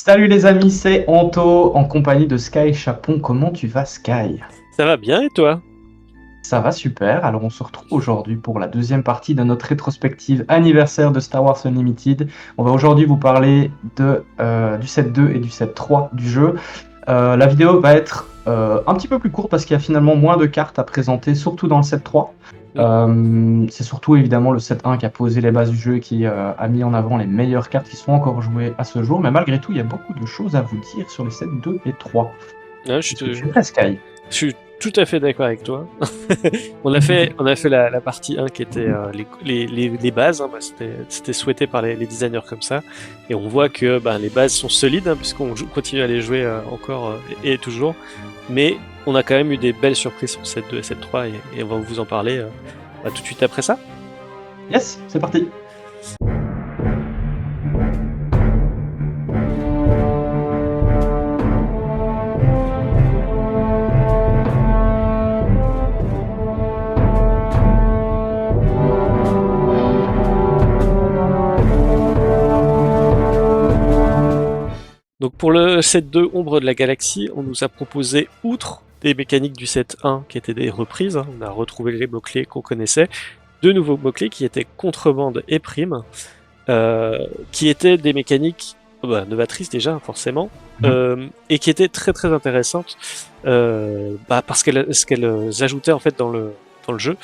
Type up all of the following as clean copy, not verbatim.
Salut les amis, c'est Anto en compagnie de Sky Chapon. Comment tu vas, Sky? Ça va bien et toi? Ça va super. Alors on se retrouve aujourd'hui pour la deuxième partie de notre rétrospective anniversaire de Star Wars Unlimited. On va aujourd'hui vous parler du set 2 et du set 3 du jeu. La vidéo va être un petit peu plus courte parce qu'il y a finalement moins de cartes à présenter, surtout dans le set 3. Mm. C'est surtout évidemment le set 1 qui a posé les bases du jeu et qui a mis en avant les meilleures cartes qui sont encore jouées à ce jour. Mais malgré tout, il y a beaucoup de choses à vous dire sur les sets 2 et 3. Ouais, Est-ce que tu es prêt, Sky? je suis tout à fait d'accord avec toi. On a fait la partie 1 qui était les bases, hein, c'était souhaité par les designers comme ça. Et on voit que les bases sont solides, hein, puisqu'on continue à les jouer encore et toujours. Mais on a quand même eu des belles surprises sur cette 2 et cette 3 et on va vous en parler tout de suite après ça. Yes, c'est parti. Donc pour le set 2 Ombre de la Galaxie, on nous a proposé, outre des mécaniques du set 1 qui étaient des reprises, hein, on a retrouvé les mots-clés qu'on connaissait, deux nouveaux mots-clés qui étaient contrebande et prime, qui étaient des mécaniques novatrices déjà forcément, et qui étaient très très intéressantes parce qu'elles ajoutaient en fait dans le jeu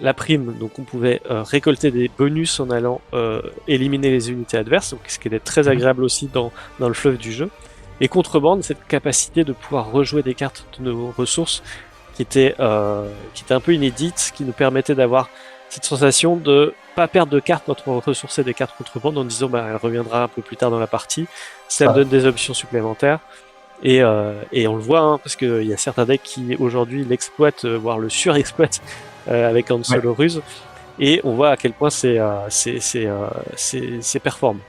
la prime. Donc on pouvait récolter des bonus en allant éliminer les unités adverses, donc ce qui était très agréable aussi dans le fleuve du jeu. Et contrebande, cette capacité de pouvoir rejouer des cartes de nos ressources qui était un peu inédite, qui nous permettait d'avoir cette sensation de pas perdre de cartes quand on ressourçait des cartes contrebande en disant elle reviendra un peu plus tard dans la partie. Ça me donne des options supplémentaires. Et on le voit, hein, parce qu'il y a certains decks qui aujourd'hui l'exploitent, voire le surexploitent avec Han Solo Ruse. Et on voit à quel point c'est performant.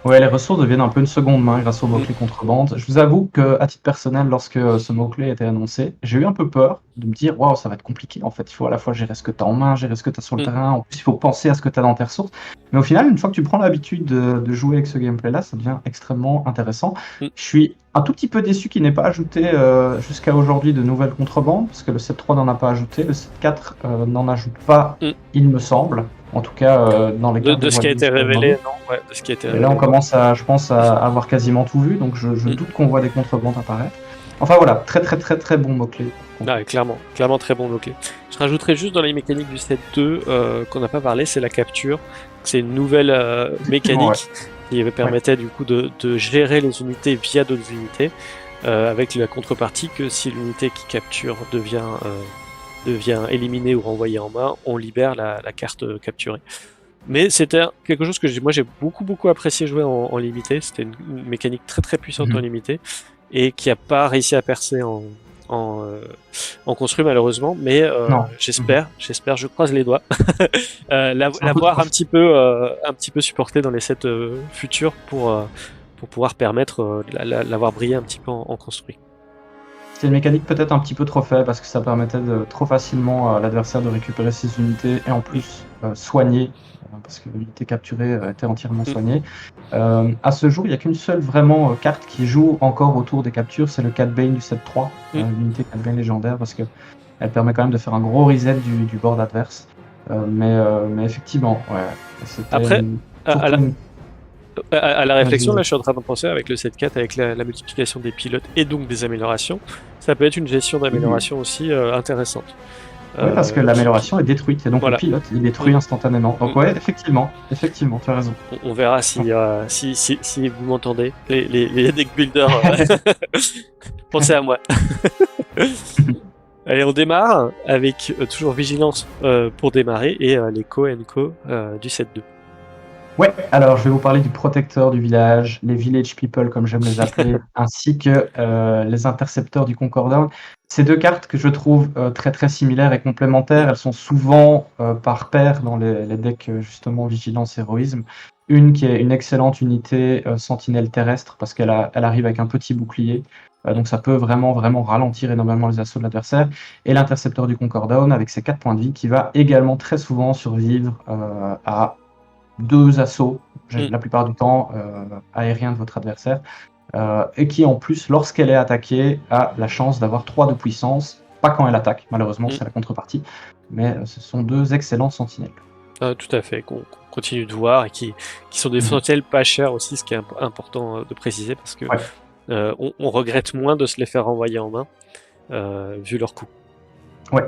Ouais, les ressources deviennent un peu une seconde main grâce au mot-clé contrebande. Je vous avoue que, à titre personnel, lorsque ce mot-clé a été annoncé, j'ai eu un peu peur de me dire waouh, ça va être compliqué. En fait, il faut à la fois gérer ce que tu as en main, gérer ce que tu as sur le terrain. En plus, il faut penser à ce que tu as dans tes ressources. Mais au final, une fois que tu prends l'habitude de jouer avec ce gameplay-là, ça devient extrêmement intéressant. Je suis un tout petit peu déçu qu'il n'ait pas ajouté jusqu'à aujourd'hui de nouvelles contrebandes, parce que le set 3 n'en a pas ajouté, le set 4 n'en ajoute pas, il me semble. En tout cas, dans les cartes de ce qui a été révélé, non, ouais, de ce qui a été révélé. Et là, on commence je pense, à avoir quasiment tout vu, donc je doute qu'on voit des contrebandes apparaître. Enfin voilà, très très très très bon mot-clé. Clairement très bon mot-clé. Je rajouterais juste dans les mécaniques du set 2 qu'on n'a pas parlé, c'est la capture. C'est une nouvelle mécanique qui permettait du coup de gérer les unités via d'autres unités, avec la contrepartie que si l'unité qui capture devient éliminée ou renvoyée en main, on libère la carte capturée. Mais c'était quelque chose que moi j'ai beaucoup apprécié jouer en limité. C'était une mécanique très très puissante en limité et qui a pas réussi à percer en construit malheureusement. Mais j'espère, je croise les doigts, l'avoir un petit peu supporté dans les sets futurs pour pouvoir permettre l'avoir brillé un petit peu en construit. C'est une mécanique peut-être un petit peu trop faible parce que ça permettait trop facilement à l'adversaire de récupérer ses unités et en plus soigner, parce que l'unité capturée était entièrement soignée. À ce jour, il n'y a qu'une seule vraiment carte qui joue encore autour des captures, c'est le Cad Bane du set 3, l'unité Cad Bane légendaire, parce qu'elle permet quand même de faire un gros reset du board adverse. Mais effectivement, c'était après, à la réflexion, là, je suis en train de penser avec le 7-4, avec la multiplication des pilotes et donc des améliorations, ça peut être une gestion d'amélioration aussi intéressante. Oui, parce que l'amélioration est détruite, et donc le pilote il est détruit instantanément. Donc effectivement, tu as raison. On verra si vous m'entendez, les deck builders, pensez à moi. Allez, on démarre avec toujours vigilance pour démarrer et les Co du set 2. Ouais, alors je vais vous parler du protecteur du village, les village people comme j'aime les appeler, ainsi que les intercepteurs du Concordat. Ces deux cartes que je trouve très très similaires et complémentaires, elles sont souvent par paire dans les decks justement vigilance héroïsme. Une qui est une excellente unité sentinelle terrestre parce qu'elle arrive avec un petit bouclier. Donc ça peut vraiment ralentir énormément les assauts de l'adversaire. Et l'intercepteur du Concordat avec ses 4 points de vie qui va également très souvent survivre à 2 assauts, Mm. la plupart du temps aériens de votre adversaire, et qui en plus, lorsqu'elle est attaquée, a la chance d'avoir 3 de puissance, pas quand elle attaque, malheureusement, Mm. c'est la contrepartie, mais ce sont 2 excellentes sentinelles. Tout à fait, qu'on continue de voir et qui sont des Mhm. sentinelles pas chères aussi, ce qui est important de préciser parce que Ouais. on regrette moins de se les faire renvoyer en main vu leur coût. Ouais.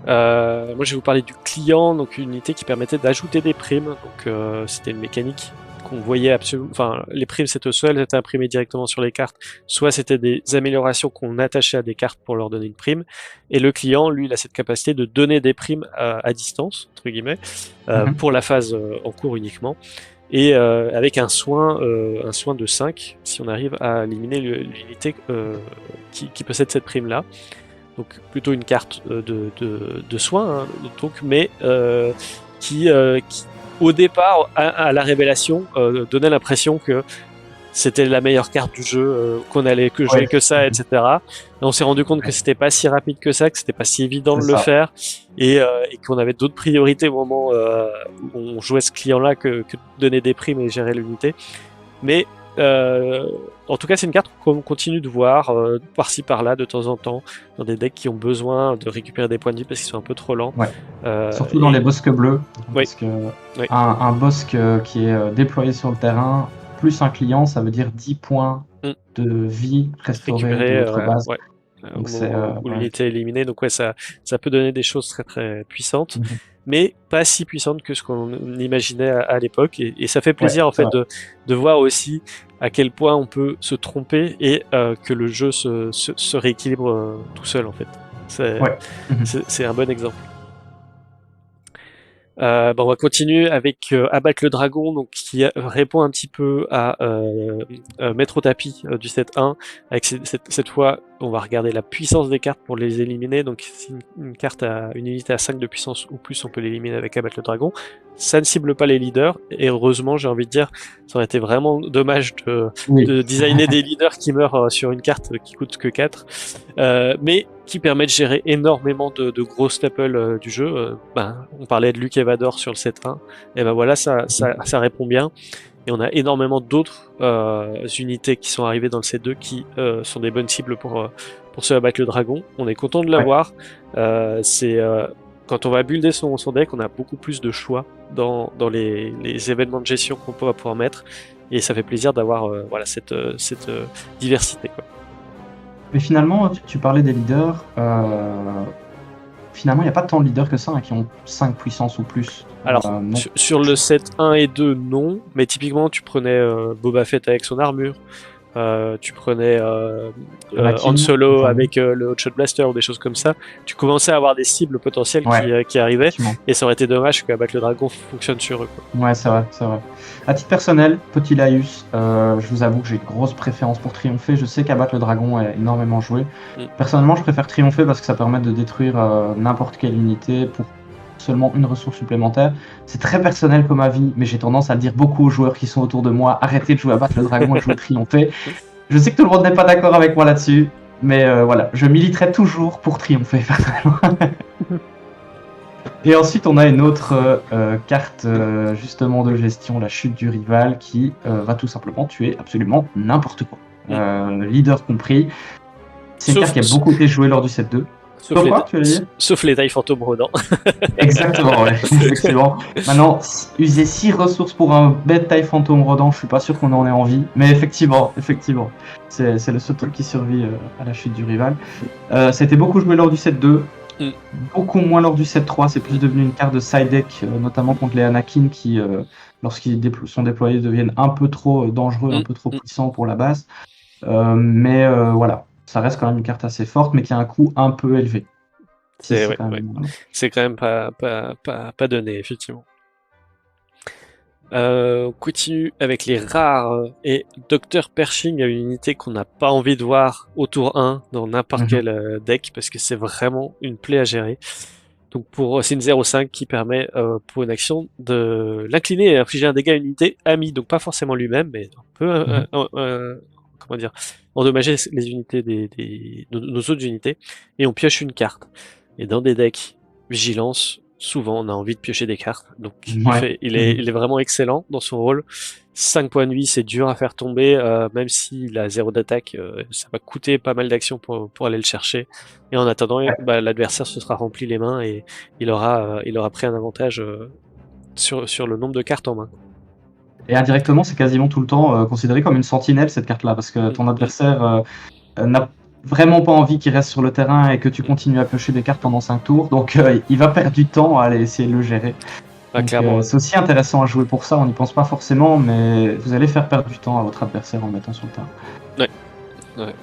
Moi, je vais vous parler du client, donc une unité qui permettait d'ajouter des primes. Donc, c'était une mécanique qu'on voyait absolument. Enfin, les primes, c'était soit elles étaient imprimées directement sur les cartes, soit c'était des améliorations qu'on attachait à des cartes pour leur donner une prime. Et le client, lui, il a cette capacité de donner des primes à distance, entre guillemets, Mhm. pour la phase en cours uniquement. Et avec un soin de 5, si on arrive à éliminer l'unité qui possède cette prime-là. Donc plutôt une carte de soins, hein, donc, mais qui, au départ, à la révélation, donnait l'impression que c'était la meilleure carte du jeu, qu'on allait que jouer Ouais. que ça, Mhm. etc. Et on s'est rendu compte que Ouais. c'était pas si rapide que ça, que c'était pas si évident C'est de le ça. faire, et qu'on avait d'autres priorités au moment où on jouait ce client-là que de donner des primes et gérer l'unité. Mais en tout cas, c'est une carte qu'on continue de voir par-ci par-là de temps en temps dans des decks qui ont besoin de récupérer des points de vie parce qu'ils sont un peu trop lents. Ouais. Surtout dans les Et bosques bleus, oui, parce que oui, un bosque qui est déployé sur le terrain, plus un client, ça veut dire 10 points mm, de vie restaurés de récupérer, votre base. ouais, au Donc c'est moment où ouais. l'unité est éliminée. Donc ouais, ça peut donner des choses très très puissantes, Mhm. mais pas si puissantes que ce qu'on imaginait à l'époque. Et ça fait Ouais, plaisir en c'est fait vrai. de voir aussi à quel point on peut se tromper et que le jeu se rééquilibre tout seul en fait. C'est Ouais. Mhm. c'est un bon exemple. On va continuer avec Abattre le Dragon, donc qui répond un petit peu à mettre au tapis du set 1. Avec cette fois, on va regarder la puissance des cartes pour les éliminer. Donc, si une carte a une unité à 5 de puissance ou plus, on peut l'éliminer avec Abattre le Dragon. Ça ne cible pas les leaders, et heureusement, j'ai envie de dire, ça aurait été vraiment dommage Oui. de designer des leaders qui meurent sur une carte qui coûte que 4. Mais qui permet de gérer énormément de gros staples du jeu. On parlait de Luke Evador sur le set 1, et ben voilà, ça répond bien. Et on a énormément d'autres unités qui sont arrivées dans le set 2 qui sont des bonnes cibles pour se abattre le dragon. On est content de Ouais. l'avoir. C'est quand on va builder son deck, on a beaucoup plus de choix dans les événements de gestion qu'on va pouvoir mettre. Et ça fait plaisir d'avoir voilà, cette diversité, quoi. Mais finalement, tu parlais des leaders. Finalement, il n'y a pas tant de leaders que ça, hein, qui ont 5 puissances ou plus. Alors, Non. sur le set 1 et 2, non. Mais typiquement, tu prenais Boba Fett avec son armure. Tu prenais Han Anakin, Solo j'en ai. avec le Hotshot Blaster ou des choses comme ça. Tu commençais à avoir des cibles potentielles Ouais, qui arrivaient. effectivement. Et ça aurait été dommage qu'Abattre le Dragon fonctionne sur eux, quoi. Ouais, c'est vrai, c'est vrai. À titre personnel, petit Laïus, je vous avoue que j'ai une grosse préférence pour triompher. Je sais qu'abattre le dragon est énormément joué. Mm. Personnellement, je préfère triompher parce que ça permet de détruire n'importe quelle unité pour seulement une ressource supplémentaire. C'est très personnel comme avis, mais j'ai tendance à le dire beaucoup aux joueurs qui sont autour de moi. Arrêtez de jouer abattre le dragon et jouer triompher. Je sais que tout le monde n'est pas d'accord avec moi là-dessus, mais voilà, je militerai toujours pour triompher, personnellement. Et ensuite, on a une autre carte justement de gestion, la chute du rival, qui va tout simplement tuer absolument n'importe quoi. Leader compris. C'est une carte Sauf, qui a beaucoup été jouée lors du set 2. sauf, les, Quoi, tu veux dire? sauf les tailles fantômes rodents. Exactement, ouais, effectivement. Maintenant, user 6 ressources pour un bête taille fantôme rodant, je suis pas sûr qu'on en ait envie. Mais effectivement, c'est le seul truc qui survit à la chute du rival. Ça a été beaucoup joué lors du set 2. Mm. Beaucoup moins lors du set 3, c'est plus devenu une carte de side deck, notamment contre les Anakin qui, lorsqu'ils sont déployés, deviennent un peu trop dangereux, un peu trop puissants pour la base. Mais voilà, ça reste quand même une carte assez forte, mais qui a un coût un peu élevé. C'est Quand ouais. même... C'est quand même pas donné, effectivement. On continue avec les rares et Dr Pershing a une unité qu'on n'a pas envie de voir au tour 1 dans n'importe quel deck parce que c'est vraiment une plaie à gérer. Donc c'est une 0,5 qui permet pour une action de l'incliner et infliger un dégât à une unité amie, donc pas forcément lui-même, mais on peut comment dire, endommager les unités nos autres unités et on pioche une carte. Et dans des decks vigilance, souvent on a envie de piocher des cartes. Donc Ouais. il est vraiment excellent dans son rôle. 5 points de vie, c'est dur à faire tomber, même s'il a 0 d'attaque, ça va coûter pas mal d'actions pour aller le chercher. Et en attendant, Ouais. l'adversaire se sera rempli les mains et il aura pris un avantage sur le nombre de cartes en main. Et indirectement, c'est quasiment tout le temps considéré comme une sentinelle, cette carte-là, parce que ton adversaire n'a vraiment pas envie qu'il reste sur le terrain et que tu continues à piocher des cartes pendant 5 tours, donc il va perdre du temps à aller essayer de le gérer. Donc, Clairement. c'est aussi intéressant à jouer pour ça, on n'y pense pas forcément, mais vous allez faire perdre du temps à votre adversaire en le mettant sur le terrain. Ouais.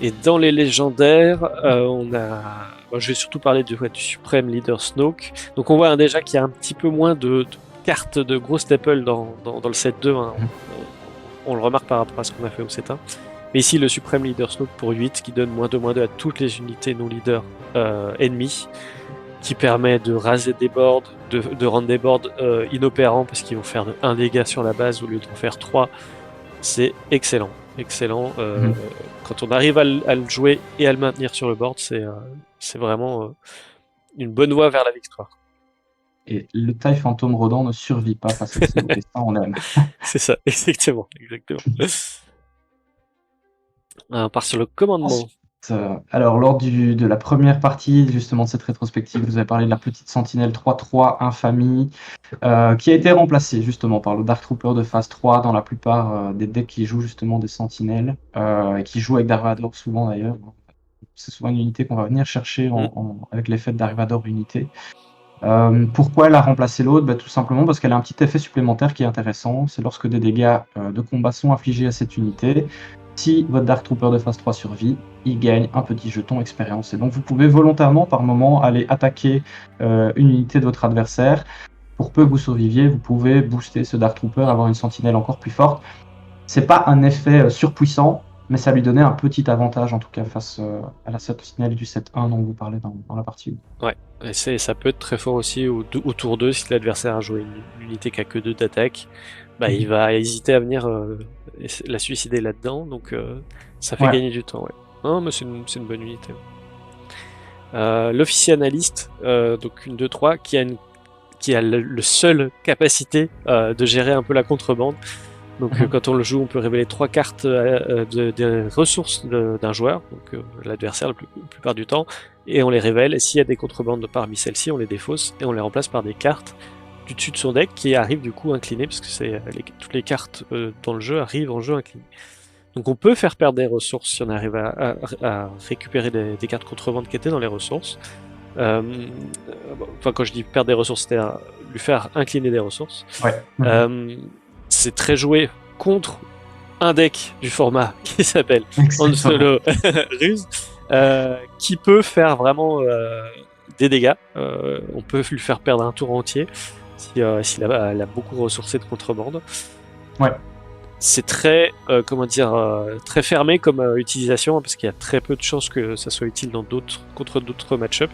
Et dans les légendaires, je vais surtout parler du Supreme Leader Snoke. Donc on voit déjà qu'il y a un petit peu moins de cartes de gros staples dans le set 2. Hein. On le remarque par rapport à ce qu'on a fait au set 1. Mais ici, le Supreme Leader Snoke pour 8, qui donne -2/-2 à toutes les unités non-leaders ennemies, qui permet de raser des boards, de rendre des boards inopérants, parce qu'ils vont faire 1 dégât sur la base au lieu d'en faire 3. C'est excellent. Quand on arrive à le jouer et à le maintenir sur le board, c'est vraiment une bonne voie vers la victoire. Et le TIE Phantom Rodent ne survit pas face à Snoke, et ça on aime. C'est ça, exactement. On part sur le commandement. Ensuite, alors lors de la première partie justement de cette rétrospective, vous avez parlé de la petite sentinelle 3/3 infamie, qui a été remplacée justement par le Dark Trooper de phase 3 dans la plupart des decks qui jouent justement des sentinelles, et qui jouent avec Dark Vador souvent d'ailleurs. C'est souvent une unité qu'on va venir chercher avec l'effet de Dark Vador unité. Pourquoi elle a remplacé l'autre? Tout simplement parce qu'elle a un petit effet supplémentaire qui est intéressant. C'est lorsque des dégâts de combat sont infligés à cette unité, si votre Dark Trooper de phase 3 survit, il gagne un petit jeton expérience. Et donc vous pouvez volontairement par moment aller attaquer une unité de votre adversaire. Pour peu que vous surviviez, vous pouvez booster ce Dark Trooper, avoir une sentinelle encore plus forte. C'est pas un effet surpuissant, mais ça lui donnait un petit avantage en tout cas face à la sentinelle du set 1 dont vous parlez dans la partie 1. Ouais, et ça peut être très fort aussi au tour 2 si l'adversaire a joué une unité qui a que 2 d'attaque. Il va hésiter à venir la suicider là-dedans, donc ça fait gagner du temps. Ouais. Non, mais c'est une bonne unité. L'officier analyste, donc une 2-3, qui a le seul capacité de gérer un peu la contrebande. Donc quand on le joue, on peut révéler 3 cartes des ressources d'un joueur, donc l'adversaire la plupart du temps, et on les révèle, et s'il y a des contrebandes parmi celles-ci, on les défausse, et on les remplace par des cartes du dessus de son deck qui arrivent du coup inclinées, parce que toutes les cartes dans le jeu arrivent en jeu inclinées. Donc on peut faire perdre des ressources si on arrive à récupérer des cartes contrebande qui étaient dans les ressources. Quand je dis perdre des ressources, c'est-à-dire lui faire incliner des ressources. C'est très joué contre un deck du format qui s'appelle Han Solo Ruse, qui peut faire vraiment des dégâts. On peut lui faire perdre un tour entier s'il a beaucoup ressourcé de contrebande. Ouais. C'est très, très fermé comme utilisation, parce qu'il y a très peu de chances que ça soit utile contre d'autres match-up.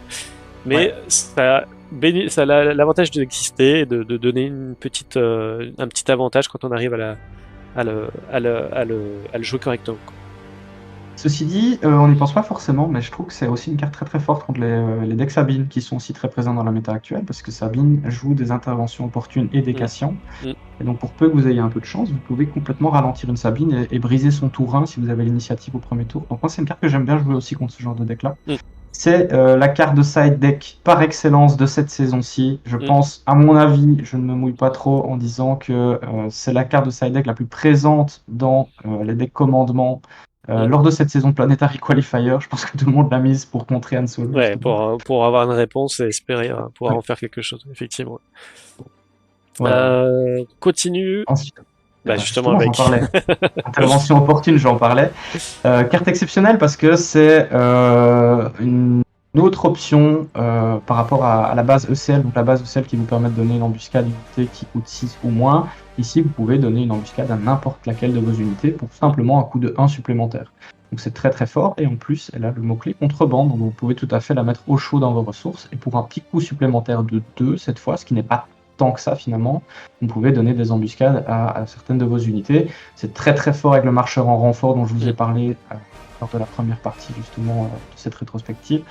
Mais ça a l'avantage d'exister et de donner un petit avantage quand on arrive à le jouer correctement. Ceci dit, on n'y pense pas forcément, mais je trouve que c'est aussi une carte très très forte contre les decks Sabine, qui sont aussi très présents dans la méta actuelle, parce que Sabine joue des interventions opportunes et des cations. Et donc pour peu que vous ayez un peu de chance, vous pouvez complètement ralentir une Sabine et briser son tour 1 si vous avez l'initiative au premier tour. Donc moi c'est une carte que j'aime bien jouer aussi contre ce genre de deck là. C'est la carte de side deck par excellence de cette saison-ci. Je pense, à mon avis, je ne me mouille pas trop en disant que c'est la carte de side deck la plus présente dans les decks commandement lors de cette saison Planetary Qualifier. Je pense que tout le monde l'a mise pour contrer Han Solo. Ouais, pour avoir une réponse et espérer pouvoir en faire quelque chose, effectivement. Continue. Ensuite, justement j'en parlais. Intervention opportune, j'en parlais. Carte exceptionnelle parce que c'est une autre option par rapport à la base ECL, donc la base ECL qui vous permet de donner une embuscade unité qui coûte 6 ou moins. Ici, vous pouvez donner une embuscade à n'importe laquelle de vos unités pour simplement un coût de 1 supplémentaire. Donc c'est très très fort, et en plus, elle a le mot-clé contrebande, donc vous pouvez tout à fait la mettre au chaud dans vos ressources, et pour un petit coût supplémentaire de 2 cette fois, ce qui n'est pas tant que ça finalement, vous pouvez donner des embuscades à certaines de vos unités. C'est très très fort avec le marcheur en renfort dont je vous ai parlé lors de la première partie justement de cette rétrospective.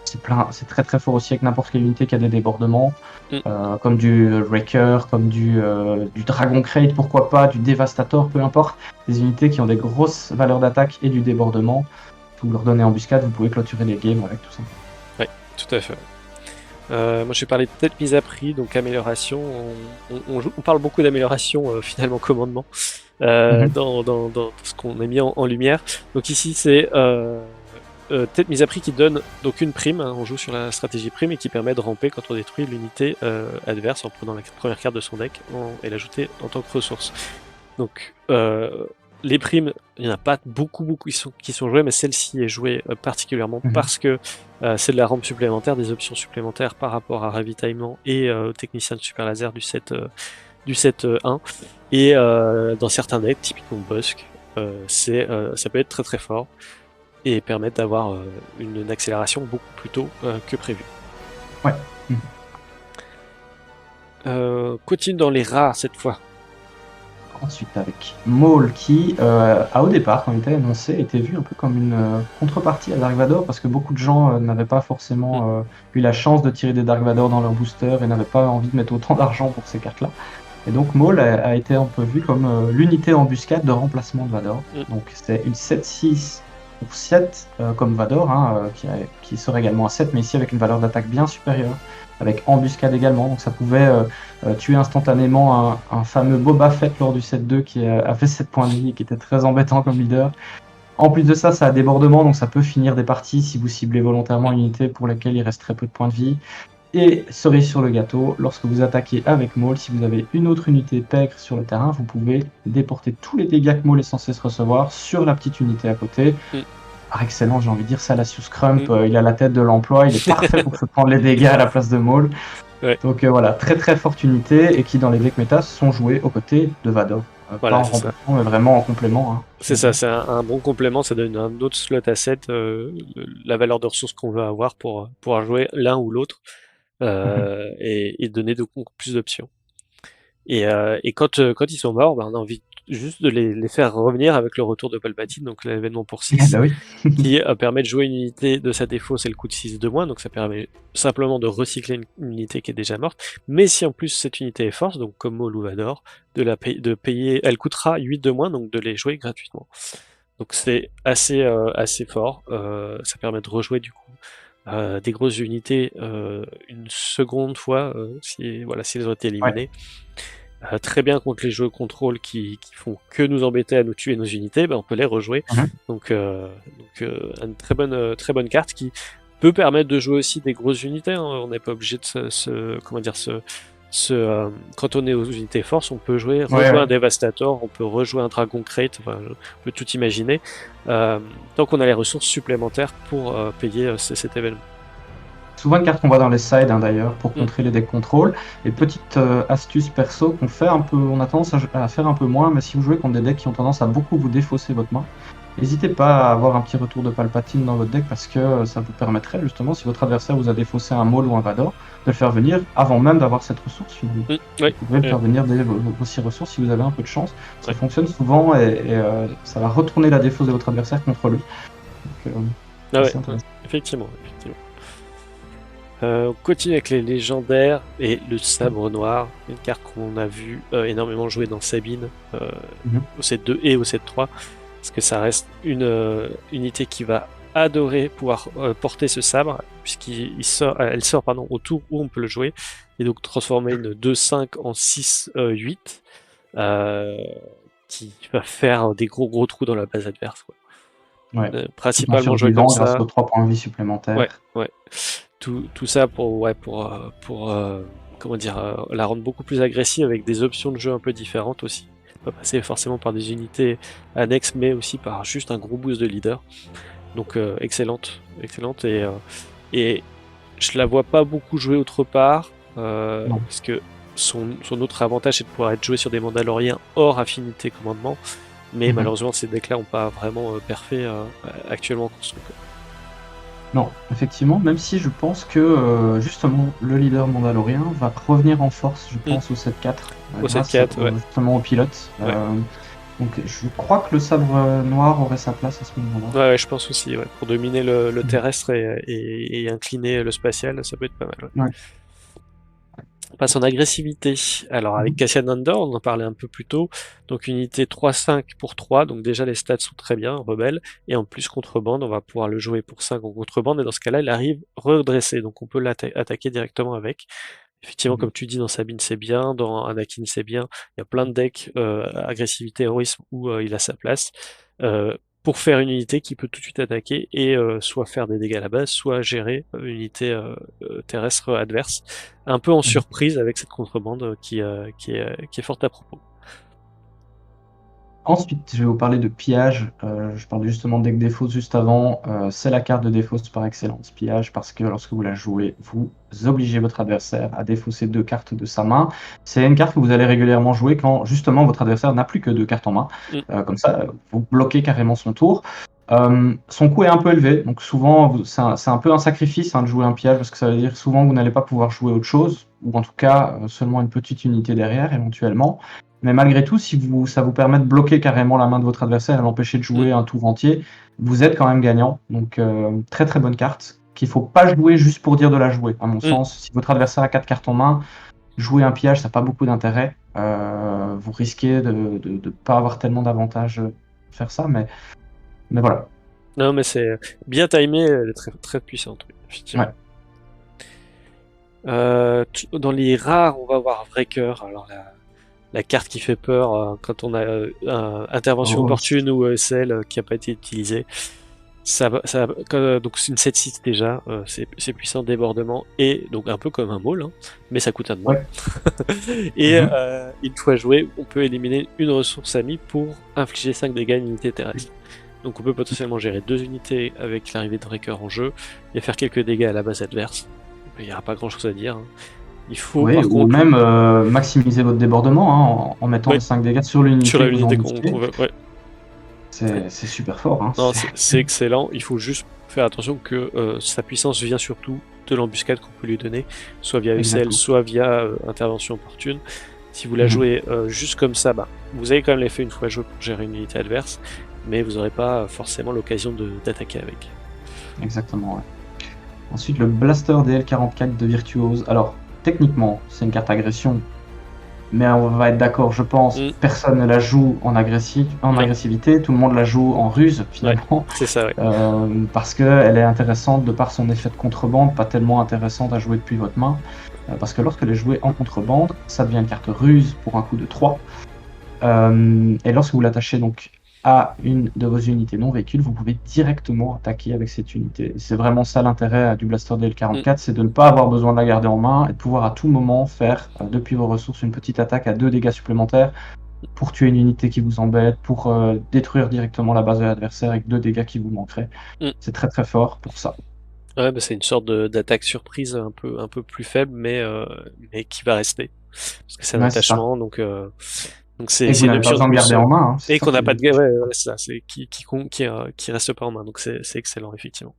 c'est très très fort aussi avec n'importe quelle unité qui a des débordements, Mm. comme du Wrecker, comme du Dragon Crate, pourquoi pas, du Devastator, peu importe. Des unités qui ont des grosses valeurs d'attaque et du débordement. Vous leur donnez embuscade, vous pouvez clôturer les games avec tout ça. Oui, tout à fait. Moi, je vais parler de peut-être mise à prix, donc amélioration. On parle beaucoup d'amélioration, finalement, commandement, dans ce qu'on a mis en lumière. Donc ici, c'est peut-être mise à prix qui donne donc une prime, hein, on joue sur la stratégie prime, et qui permet de ramper quand on détruit l'unité adverse en prenant la première carte de son deck et l'ajouter en tant que ressource. Donc les primes, il n'y en a pas beaucoup qui sont jouées, mais celle-ci est jouée particulièrement parce que c'est de la rampe supplémentaire, des options supplémentaires par rapport à ravitaillement et technicien de super laser du set 1. Et dans certains decks, typiquement Busk, ça peut être très très fort et permettre d'avoir une accélération beaucoup plus tôt que prévu. Ouais. Continue dans les rares cette fois. Ensuite, avec Maul qui, au départ, quand il était annoncé, était vu un peu comme une contrepartie à Dark Vador, parce que beaucoup de gens n'avaient pas forcément eu la chance de tirer des Dark Vador dans leur booster et n'avaient pas envie de mettre autant d'argent pour ces cartes-là. Et donc Maul a été un peu vu comme l'unité embuscade de remplacement de Vador. Donc c'est une 7-6 pour 7 comme Vador, qui sort également à 7, mais ici avec une valeur d'attaque bien supérieure, avec embuscade également. Donc ça pouvait tuer instantanément un fameux Boba Fett lors du set 2 qui a fait 7 points de vie et qui était très embêtant comme leader. En plus de ça, ça a débordement, donc ça peut finir des parties si vous ciblez volontairement une unité pour laquelle il reste très peu de points de vie. Et cerise sur le gâteau, lorsque vous attaquez avec Maul, si vous avez une autre unité pègre sur le terrain, vous pouvez déporter tous les dégâts que Maul est censé se recevoir sur la petite unité à côté. Excellent, j'ai envie de dire, Salacious Crump, il a la tête de l'emploi, il est parfait pour se prendre les dégâts à la place de Maul. Ouais. Donc voilà, très très forte unité et qui dans les decks méta sont joués aux côtés de Vador. Pas en remplacement, mais vraiment en complément. C'est ça, c'est un bon complément, ça donne un autre slot à 7, la valeur de ressources qu'on veut avoir pour pouvoir jouer l'un ou l'autre et donner plus d'options. Et quand ils sont morts, on a envie juste de les faire revenir avec le retour de Palpatine, donc l'événement pour 6, qui permet de jouer une unité de sa défaut, c'est le coût de 6 de moins, donc ça permet simplement de recycler une unité qui est déjà morte. Mais si en plus cette unité est force, donc comme Maul ou Vador, de payer, elle coûtera 8 de moins, donc de les jouer gratuitement. Donc c'est assez fort, ça permet de rejouer du coup des grosses unités une seconde fois si elles ont été éliminées. Très bien contre les jeux contrôle qui font que nous embêter à nous tuer nos unités, on peut les rejouer. Donc une très bonne carte qui peut permettre de jouer aussi des grosses unités. On n'est pas obligé de quand on est aux unités force, on peut rejouer un Devastator, on peut rejouer un Dragon Crate, on peut tout imaginer, tant qu'on a les ressources supplémentaires pour payer cet événement. Souvent une carte qu'on voit dans les sides d'ailleurs pour contrer les decks contrôle. Et petite astuce perso qu'on fait un peu, on a tendance à faire un peu moins, mais si vous jouez contre des decks qui ont tendance à beaucoup vous défausser votre main, n'hésitez pas à avoir un petit retour de Palpatine dans votre deck parce que ça vous permettrait justement, si votre adversaire vous a défaussé un Maul ou un Vador, de le faire venir avant même d'avoir cette ressource finalement. Vous pouvez le faire venir dès vos 6 ressources si vous avez un peu de chance. Ça fonctionne souvent et ça va retourner la défausse de votre adversaire contre lui. Donc, effectivement. On continue avec les légendaires et le sabre noir, une carte qu'on a vu énormément jouer dans Sabine au set 2 et au set 3, parce que ça reste une unité qui va adorer pouvoir porter ce sabre, puisqu'elle sort au tour où on peut le jouer, et donc transformer une 2-5 en 6-8, qui va faire des gros trous dans la base adverse. Principalement joué comme ça. Grâce aux 3 points de vie supplémentaires. Ouais. Tout ça pour la rendre beaucoup plus agressive avec des options de jeu un peu différentes aussi. Pas passer forcément par des unités annexes, mais aussi par juste un gros boost de leader. Donc excellente et je la vois pas beaucoup jouer autre part parce que son autre avantage c'est de pouvoir être joué sur des Mandaloriens hors affinité commandement, mais malheureusement ces decks là n'ont pas vraiment perfait actuellement construit. Non, effectivement, même si je pense que justement le leader mandalorien va revenir en force, je pense, au 7-4. Au 7-4, justement au pilote. Donc je crois que le sabre noir aurait sa place à ce moment-là. Ouais, je pense aussi, ouais. Pour dominer le terrestre et incliner le spatial, ça peut être pas mal. Ouais. Ouais. On passe en agressivité. Alors avec Cassian Andor, on en parlait un peu plus tôt. Donc unité 3-5 pour 3, donc déjà les stats sont très bien, rebelle. Et en plus contrebande, on va pouvoir le jouer pour 5 en contrebande, et dans ce cas-là, il arrive redressé, donc on peut l'attaquer directement avec. Effectivement, comme tu dis, dans Sabine c'est bien, dans Anakin c'est bien. Il y a plein de decks agressivité, héroïsme où il a sa place. Pour faire une unité qui peut tout de suite attaquer et soit faire des dégâts à la base, soit gérer une unité terrestre adverse. Un peu en surprise avec cette contrebande qui est forte à propos. Ensuite, je vais vous parler de pillage. Je parlais justement de deck défausse juste avant. C'est la carte de défausse par excellence, pillage, parce que lorsque vous la jouez, vous obligez votre adversaire à défausser 2 cartes de sa main. C'est une carte que vous allez régulièrement jouer quand justement votre adversaire n'a plus que 2 cartes en main. Comme ça, vous bloquez carrément son tour. Son coût est un peu élevé, donc souvent c'est un peu un sacrifice de jouer un pillage, parce que ça veut dire souvent que vous n'allez pas pouvoir jouer autre chose, ou en tout cas seulement une petite unité derrière éventuellement. Mais malgré tout, si ça vous permet de bloquer carrément la main de votre adversaire et l'empêcher de jouer un tour entier, vous êtes quand même gagnant. Donc très très bonne carte, qu'il ne faut pas jouer juste pour dire de la jouer, à mon sens. Si votre adversaire a 4 cartes en main, jouer un pillage, ça n'a pas beaucoup d'intérêt. Vous risquez de ne pas avoir tellement d'avantages de faire ça, mais voilà. Non, mais c'est bien timé, elle est très, très puissante, effectivement. Ouais. Dans les rares, on va avoir Vrai Cœur. Alors la carte qui fait peur quand on a intervention opportune ou celle qui n'a pas été utilisée. Donc c'est une 7-6 déjà, c'est puissant débordement et donc un peu comme un maul, mais ça coûte un de moins. Et une fois joué, on peut éliminer une ressource amie pour infliger 5 dégâts à une unité terrestre. Donc on peut potentiellement gérer 2 unités avec l'arrivée de Breaker en jeu et faire quelques dégâts à la base adverse. Il n'y aura pas grand chose à dire. Il faut par ou contre même maximiser votre débordement en mettant les 5 dégâts sur l'unité. Sur la unité qu'on veut, ouais. C'est super fort. Non, c'est excellent. Il faut juste faire attention que sa puissance vient surtout de l'embuscade qu'on peut lui donner, soit via UCL, soit via intervention opportune. Si vous la jouez juste comme ça, vous avez quand même l'effet une fois joué pour gérer une unité adverse, mais vous n'aurez pas forcément l'occasion d'attaquer avec. Exactement, ouais. Ensuite, le Blaster DL44 de Virtuose. Alors, techniquement, c'est une carte agression, mais on va être d'accord, je pense, personne ne la joue en agressivité, tout le monde la joue en ruse, finalement. Ouais, c'est ça, ouais. Parce qu'elle est intéressante de par son effet de contrebande, pas tellement intéressante à jouer depuis votre main. Parce que lorsqu'elle est jouée en contrebande, ça devient une carte ruse pour un coût de 3. Et lorsque vous l'attachez donc à une de vos unités non véhicules, vous pouvez directement attaquer avec cette unité. C'est vraiment ça l'intérêt du Blaster DL44, c'est de ne pas avoir besoin de la garder en main et de pouvoir à tout moment faire, depuis vos ressources, une petite attaque à 2 dégâts supplémentaires pour tuer une unité qui vous embête, pour détruire directement la base de l'adversaire avec 2 dégâts qui vous manqueraient. C'est très très fort pour ça. Ouais, c'est une sorte d'attaque surprise un peu plus faible, mais qui va rester. Parce que c'est un attachement, donc c'est une option de garder en main. Et qu'on n'a pas de c'est ça, c'est qui reste pas en main, donc c'est excellent, effectivement.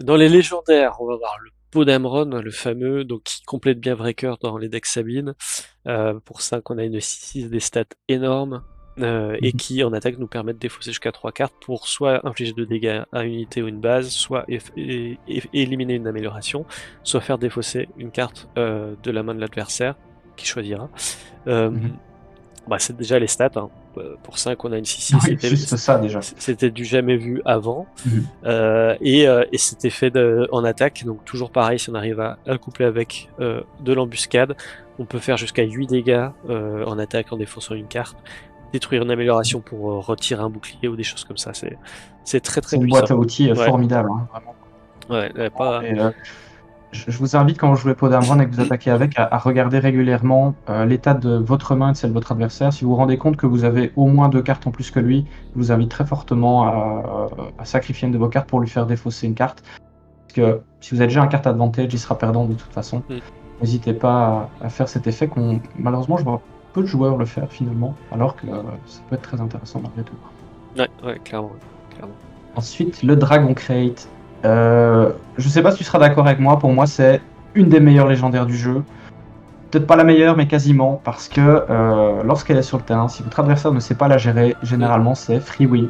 Dans les légendaires, on va voir le Podameron, le fameux, donc qui complète bien Breaker dans les decks Sabine. Pour ça qu'on a une 6 des stats énormes. Et qui en attaque nous permet de défausser jusqu'à 3 cartes pour soit infliger 2 dégâts à une unité ou une base, soit éliminer une amélioration, soit faire défausser une carte de la main de l'adversaire qui choisira. C'est déjà les stats. Pour 5, on a une 6-6. Oui, juste ça déjà. C'était du jamais vu avant. Et c'était fait en attaque. Donc toujours pareil, si on arrive à le coupler avec de l'embuscade, on peut faire jusqu'à 8 dégâts en attaque en défonçant une carte. Détruire une amélioration pour retirer un bouclier ou des choses comme ça. C'est très très puissant. C'est une boîte à outils formidable, vraiment. Ouais, je vous invite, quand vous jouez Podameron et que vous attaquez avec, à regarder régulièrement l'état de votre main et de celle de votre adversaire. Si vous vous rendez compte que vous avez au moins 2 cartes en plus que lui, je vous invite très fortement à sacrifier une de vos cartes pour lui faire défausser une carte. Parce que si vous avez déjà un carte advantage, il sera perdant de toute façon. N'hésitez pas à faire cet effet malheureusement, je vois peu de joueurs le faire finalement, alors que ça peut être très intéressant malgré tout. Ouais, clairement. Ensuite, le Dragon Crate. Je sais pas si tu seras d'accord avec moi, pour moi c'est une des meilleures légendaires du jeu. peut-être pas la meilleure, mais quasiment, parce que lorsqu'elle est sur le terrain, si votre adversaire ne sait pas la gérer, généralement c'est free win.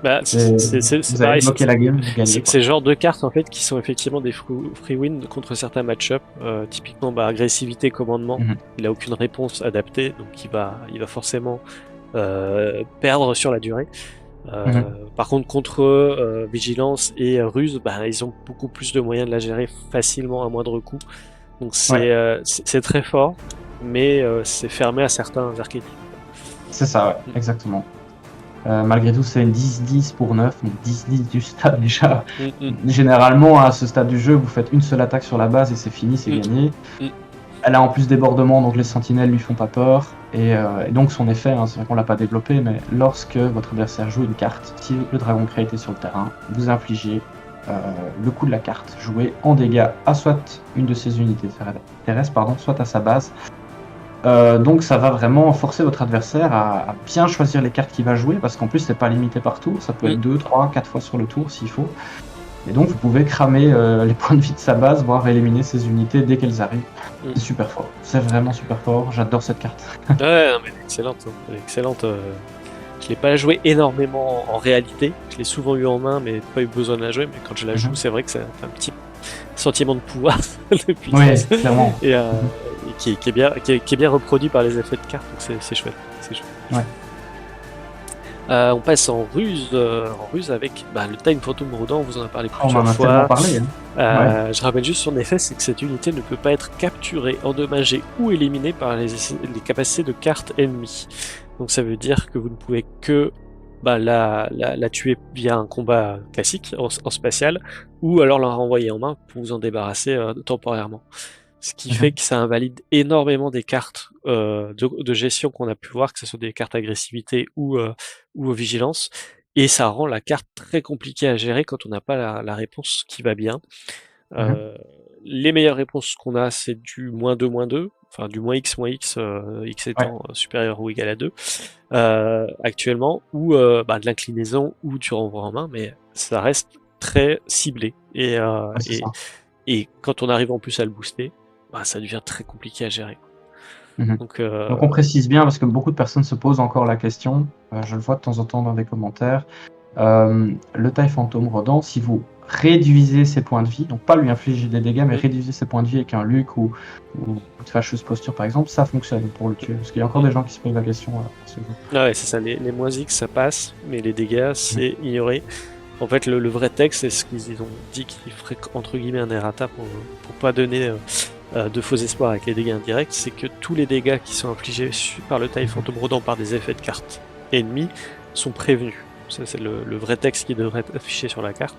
Bah, c'est Vous avez pareil, bloqué la game, vous gagnez. c'est le genre de cartes en fait qui sont effectivement des free win contre certains match-up. Typiquement, agressivité, commandement, Mhm. il a aucune réponse adaptée, donc il va forcément perdre sur la durée. Par contre, contre vigilance et ruse, ils ont beaucoup plus de moyens de la gérer facilement à moindre coût. Donc c'est très fort, mais c'est fermé à certains archétypes. C'est ça, ouais, exactement. Malgré tout, c'est une 10-10 pour 9, donc 10-10 du stade déjà. Généralement, à ce stade du jeu, vous faites une seule attaque sur la base et c'est fini, c'est gagné. Elle a en plus débordement, donc les sentinelles lui font pas peur. Et donc son effet, c'est vrai qu'on l'a pas développé, mais lorsque votre adversaire joue une carte, si le dragon crate est sur le terrain, vous infligez le coût de la carte joué en dégâts à soit une de ses unités terrestres, soit à sa base. Donc ça va vraiment forcer votre adversaire à bien choisir les cartes qu'il va jouer, parce qu'en plus c'est pas limité par tour, ça peut être 2, 3, 4 fois sur le tour s'il faut. Et donc vous pouvez cramer les points de vie de sa base, voire éliminer ses unités dès qu'elles arrivent. C'est super fort, c'est vraiment super fort, j'adore cette carte. Ouais, non, mais excellente, elle est excellente. Je l'ai pas joué énormément en réalité, je l'ai souvent eu en main, mais pas eu besoin de la jouer. Mais quand je la joue, c'est vrai que c'est un petit sentiment de pouvoir, de puissance, oui, clairement. Et qui est bien reproduit par les effets de cartes, donc c'est chouette. Ouais. On passe en ruse avec le Time Phantom Rodent, on vous en a parlé plusieurs On en a fois. tellement parlé. Je rappelle juste son effet, c'est que cette unité ne peut pas être capturée, endommagée ou éliminée par les capacités de cartes ennemies. Donc ça veut dire que vous ne pouvez que la tuer via un combat classique en spatial, ou alors la renvoyer en main pour vous en débarrasser temporairement. Ce qui fait que ça invalide énormément des cartes de gestion qu'on a pu voir, que ce soit des cartes agressivité ou vigilance, et ça rend la carte très compliquée à gérer quand on n'a pas la réponse qui va bien. Les meilleures réponses qu'on a, c'est du -2/-2, enfin du -X, X étant supérieur ou égal à 2, actuellement, ou de l'inclinaison ou du renvoi en main, mais ça reste très ciblé. Et quand on arrive en plus à le booster, ça devient très compliqué à gérer. Donc on précise bien, parce que beaucoup de personnes se posent encore la question, je le vois de temps en temps dans des commentaires, le Time Phantom Rodent, si vous réduisez ses points de vie, donc pas lui infliger des dégâts, mais réduisez ses points de vie avec un Luc ou une fâcheuse posture par exemple, ça fonctionne pour le tuer. Parce qu'il y a encore des gens qui se posent la question à ce jour. Ah ouais, c'est ça, les -X ça passe, mais les dégâts c'est ignoré. En fait, le vrai texte, c'est ce qu'ils ont dit qu'ils feraient entre guillemets un errata pour pas donner de faux espoirs avec les dégâts indirects, c'est que tous les dégâts qui sont infligés par le Time Phantom Rodent par des effets de cartes ennemies sont prévenus. Ça, c'est le vrai texte qui devrait être affiché sur la carte.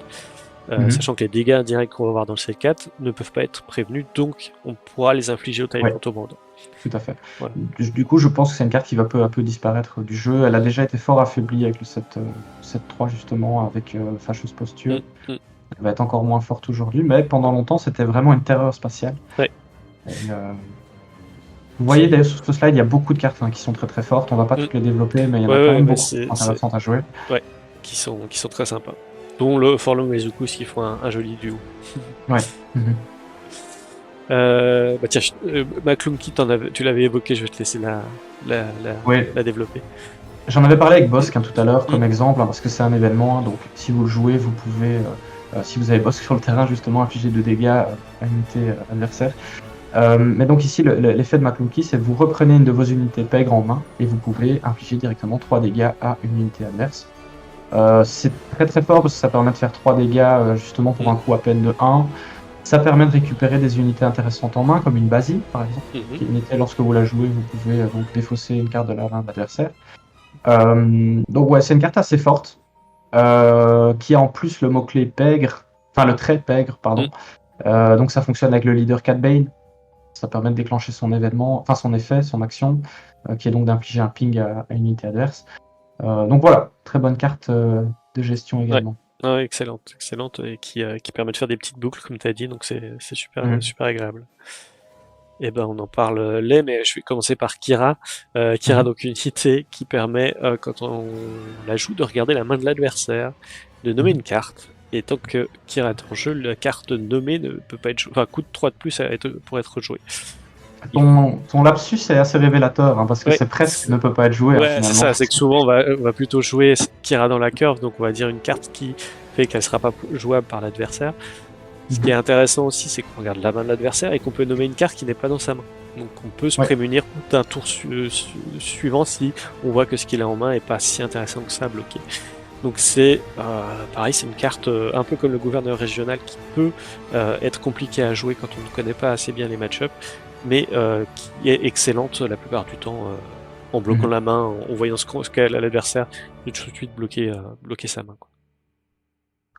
Sachant que les dégâts indirects qu'on va voir dans le set 4 ne peuvent pas être prévenus, donc on pourra les infliger au Time Phantom Rodent. Tout à fait. Voilà. Du coup, je pense que c'est une carte qui va peu à peu disparaître du jeu. Elle a déjà été fort affaiblie avec le 7-3 justement, avec fâcheuse posture. Elle va être encore moins forte aujourd'hui, mais pendant longtemps, c'était vraiment une terreur spatiale. Ouais. Et, vous voyez d'ailleurs sur ce slide, il y a beaucoup de cartes qui sont très très fortes. On va pas toutes les développer, mais il y en a quand même beaucoup intéressantes à jouer. Ouais, qui sont très sympas. Dont le Forlong et Zukus qui font un joli duo. Ouais. Tiens, Maclunky, tu l'avais évoqué, je vais te laisser la développer. J'en avais parlé avec Bosk tout à l'heure comme exemple, parce que c'est un événement, donc si vous le jouez, vous pouvez, si vous avez Bosk sur le terrain, justement, infliger 2 dégâts à l'unité adversaire. Mais donc ici, l'effet de Maclunky, c'est que vous reprenez une de vos unités pègre en main, et vous pouvez infliger directement 3 dégâts à une unité adverse. C'est très très fort, parce que ça permet de faire 3 dégâts, justement, pour un coup à peine de 1. Ça permet de récupérer des unités intéressantes en main, comme une Basile, par exemple. Qui est une unité, lorsque vous la jouez, vous pouvez donc défausser une carte de la main de l'adversaire. Donc ouais, c'est une carte assez forte, qui a en plus le mot-clé pègre, enfin le trait pègre, pardon. Donc ça fonctionne avec le leader Cat Bane. Ça permet de déclencher son événement, enfin son effet, son action, qui est donc d'infliger un ping à une unité adverse. Donc voilà, très bonne carte de gestion également. Ouais, excellente, et qui permet de faire des petites boucles, comme tu as dit, donc c'est super, super agréable. Et ben on en parle mais je vais commencer par Kira. Kira, donc une unité qui permet, quand on la joue, de regarder la main de l'adversaire, de nommer une carte, et tant que Kira est en jeu, la carte nommée ne peut pas être jouée, enfin coûte 3 de plus pour être jouée. Ton lapsus est assez révélateur, hein, parce que Ouais, c'est presque ne peut pas être joué, hein, ouais, c'est finalement. ça, c'est que souvent on va plutôt jouer ce qui ira dans la curve, donc on va dire une carte qui fait qu'elle sera pas jouable par l'adversaire. Ce qui est intéressant aussi, c'est qu'on regarde la main de l'adversaire et qu'on peut nommer une carte qui n'est pas dans sa main. Donc on peut se Ouais. prémunir d'un tour suivant si on voit que ce qu'il a en main est pas si intéressant que ça à bloquer. Donc c'est pareil, c'est une carte un peu comme le gouverneur régional qui peut être compliqué à jouer quand on ne connaît pas assez bien les match-ups, mais qui est excellente la plupart du temps en bloquant la main, en voyant ce qu'a l'adversaire, de tout de suite bloquer sa main, quoi.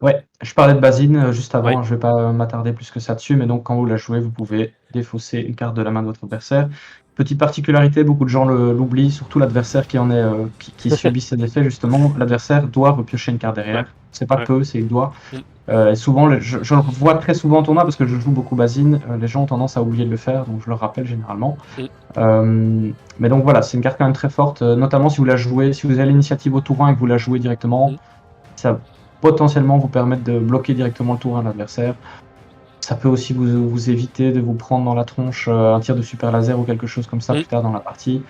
Ouais, je parlais de Basine juste Ouais. avant, je vais pas m'attarder plus que ça dessus, mais donc quand vous la jouez, vous pouvez défausser une carte de la main de votre adversaire. Petite particularité, beaucoup de gens l'oublient, surtout l'adversaire qui en est qui subit ces effets justement. L'adversaire doit repiocher une carte derrière. Ouais. C'est pas Ouais. peut, c'est il doit. Mm. Et souvent, je le vois très souvent en tournoi parce que je joue beaucoup Basine. Les gens ont tendance à oublier de le faire, donc je le rappelle généralement. Mais donc voilà, c'est une carte quand même très forte, notamment si vous la jouez, si vous avez l'initiative au tour 1 et que vous la jouez directement, ça potentiellement vous permettre de bloquer directement le tour 1 de l'adversaire. Ça peut aussi vous éviter de vous prendre dans la tronche un tir de super laser ou quelque chose comme ça plus tard dans la partie.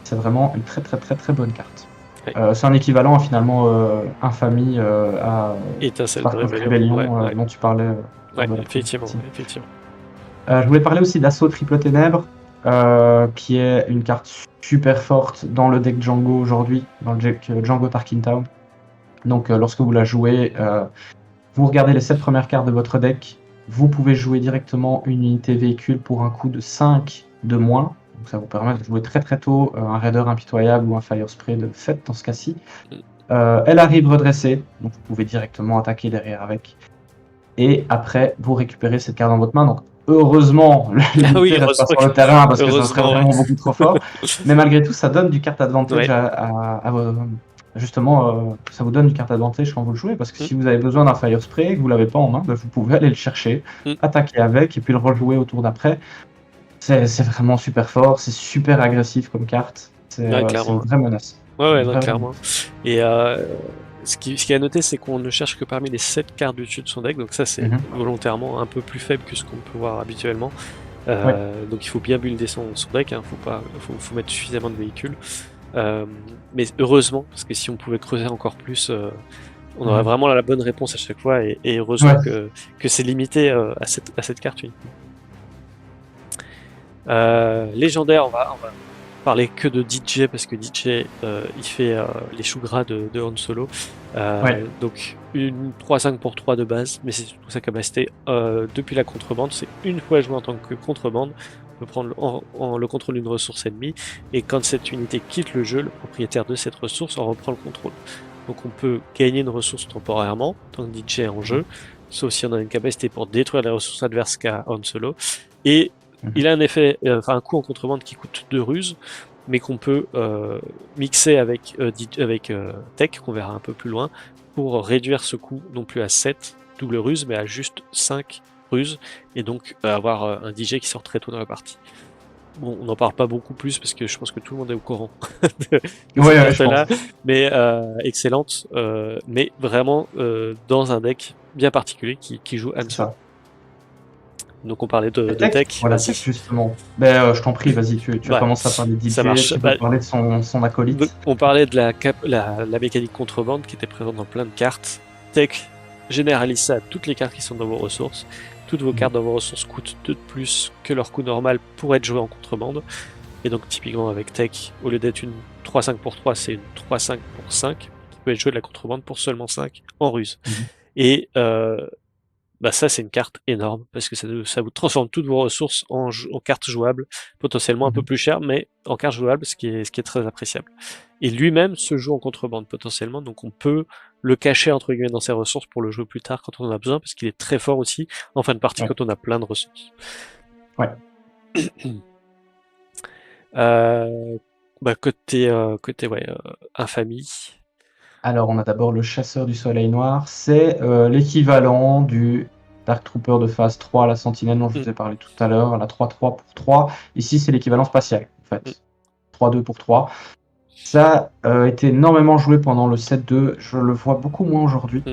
C'est vraiment une très très très très bonne carte. Ouais. C'est un équivalent finalement infamie à Étincelle de Spark of rébellion, Rebellion dont tu parlais. Ouais, lors de la effectivement, première partie. effectivement. Je voulais parler aussi d'Assaut Triple Ténèbres, qui est une carte super forte dans le deck Django aujourd'hui, dans le deck Django Tarkin Town. Donc lorsque vous la jouez, vous regardez les 7 premières cartes de votre deck, vous pouvez jouer directement une unité véhicule pour un coût de 5 de moins. Donc ça vous permet de jouer très très tôt un Raider impitoyable ou un Fire Spray de fait dans ce cas-ci. Elle arrive redressée, donc vous pouvez directement attaquer derrière avec. Et après, vous récupérez cette carte dans votre main. Donc heureusement, l'unité reste pas sur le terrain parce que ça serait vraiment beaucoup trop fort. Mais malgré tout, ça donne du carte advantage justement, ça vous donne du carte advantage quand vous le jouez, parce que si vous avez besoin d'un Fire Spray et que vous l'avez pas en main, vous pouvez aller le chercher, attaquer avec et puis le rejouer au tour d'après. C'est vraiment super fort, c'est super agressif comme carte, c'est une vraie menace. Ouais, clairement. Et ce qui est à noter, c'est qu'on ne cherche que parmi les 7 cartes du dessus de son deck, donc ça c'est volontairement un peu plus faible que ce qu'on peut voir habituellement. Donc il faut bien builder son deck, hein, faut mettre suffisamment de véhicules. Mais heureusement, parce que si on pouvait creuser encore plus, on aurait vraiment la bonne réponse à chaque fois, et heureusement que c'est limité à cette carte uniquement. Légendaire, on va parler que de DJ, parce que DJ il fait les choux gras de Han Solo. Donc une 3-5 pour 3 de base, mais c'est surtout sa capacité depuis la contrebande, c'est une fois joué en tant que contrebande, on peut prendre le contrôle d'une ressource ennemie, et quand cette unité quitte le jeu, le propriétaire de cette ressource en reprend le contrôle. Donc on peut gagner une ressource temporairement tant que DJ est en jeu, sauf si on a une capacité pour détruire la ressource adverse qu'a Han Solo, et il a un effet, un coup en contrebande qui coûte 2 ruses, mais qu'on peut mixer avec Tech, qu'on verra un peu plus loin, pour réduire ce coût non plus à 7 double ruses, mais à juste 5 ruses, et donc avoir un DJ qui sort très tôt dans la partie. Bon, on n'en parle pas beaucoup plus parce que je pense que tout le monde est au courant de cette carte-là, mais excellente, mais vraiment dans un deck bien particulier qui joue Han Solo. Donc on parlait de Tech. Voilà, Tech justement. Je t'en prie, vas-y, tu as commencé à parler de DJ, tu peux parler de son acolyte. Donc, on parlait de la mécanique contrebande qui était présente dans plein de cartes. Tech généralise ça à toutes les cartes qui sont dans vos ressources. Toutes vos cartes dans vos ressources coûtent 2 de plus que leur coût normal pour être jouées en contrebande. Et donc typiquement avec Tech, au lieu d'être une 3-5 pour 3, c'est une 3-5 pour 5 qui peut être jouée de la contrebande pour seulement 5 en ruse. Et ça c'est une carte énorme parce que ça vous transforme toutes vos ressources en cartes jouables, potentiellement un peu plus chères, mais en cartes jouables, ce qui est très appréciable. Et lui-même se joue en contrebande potentiellement, donc on peut le cacher entre guillemets dans ses ressources pour le jouer plus tard quand on en a besoin, parce qu'il est très fort aussi en fin de partie quand on a plein de ressources. Côté infamie. Alors, on a d'abord le chasseur du soleil noir. C'est l'équivalent du Dark Trooper de phase 3 à la sentinelle dont je vous ai parlé tout à l'heure, la 3-3 pour 3. Ici, c'est l'équivalent spatial, en fait. 3-2 pour 3. Ça a été énormément joué pendant le 7-2. Je le vois beaucoup moins aujourd'hui.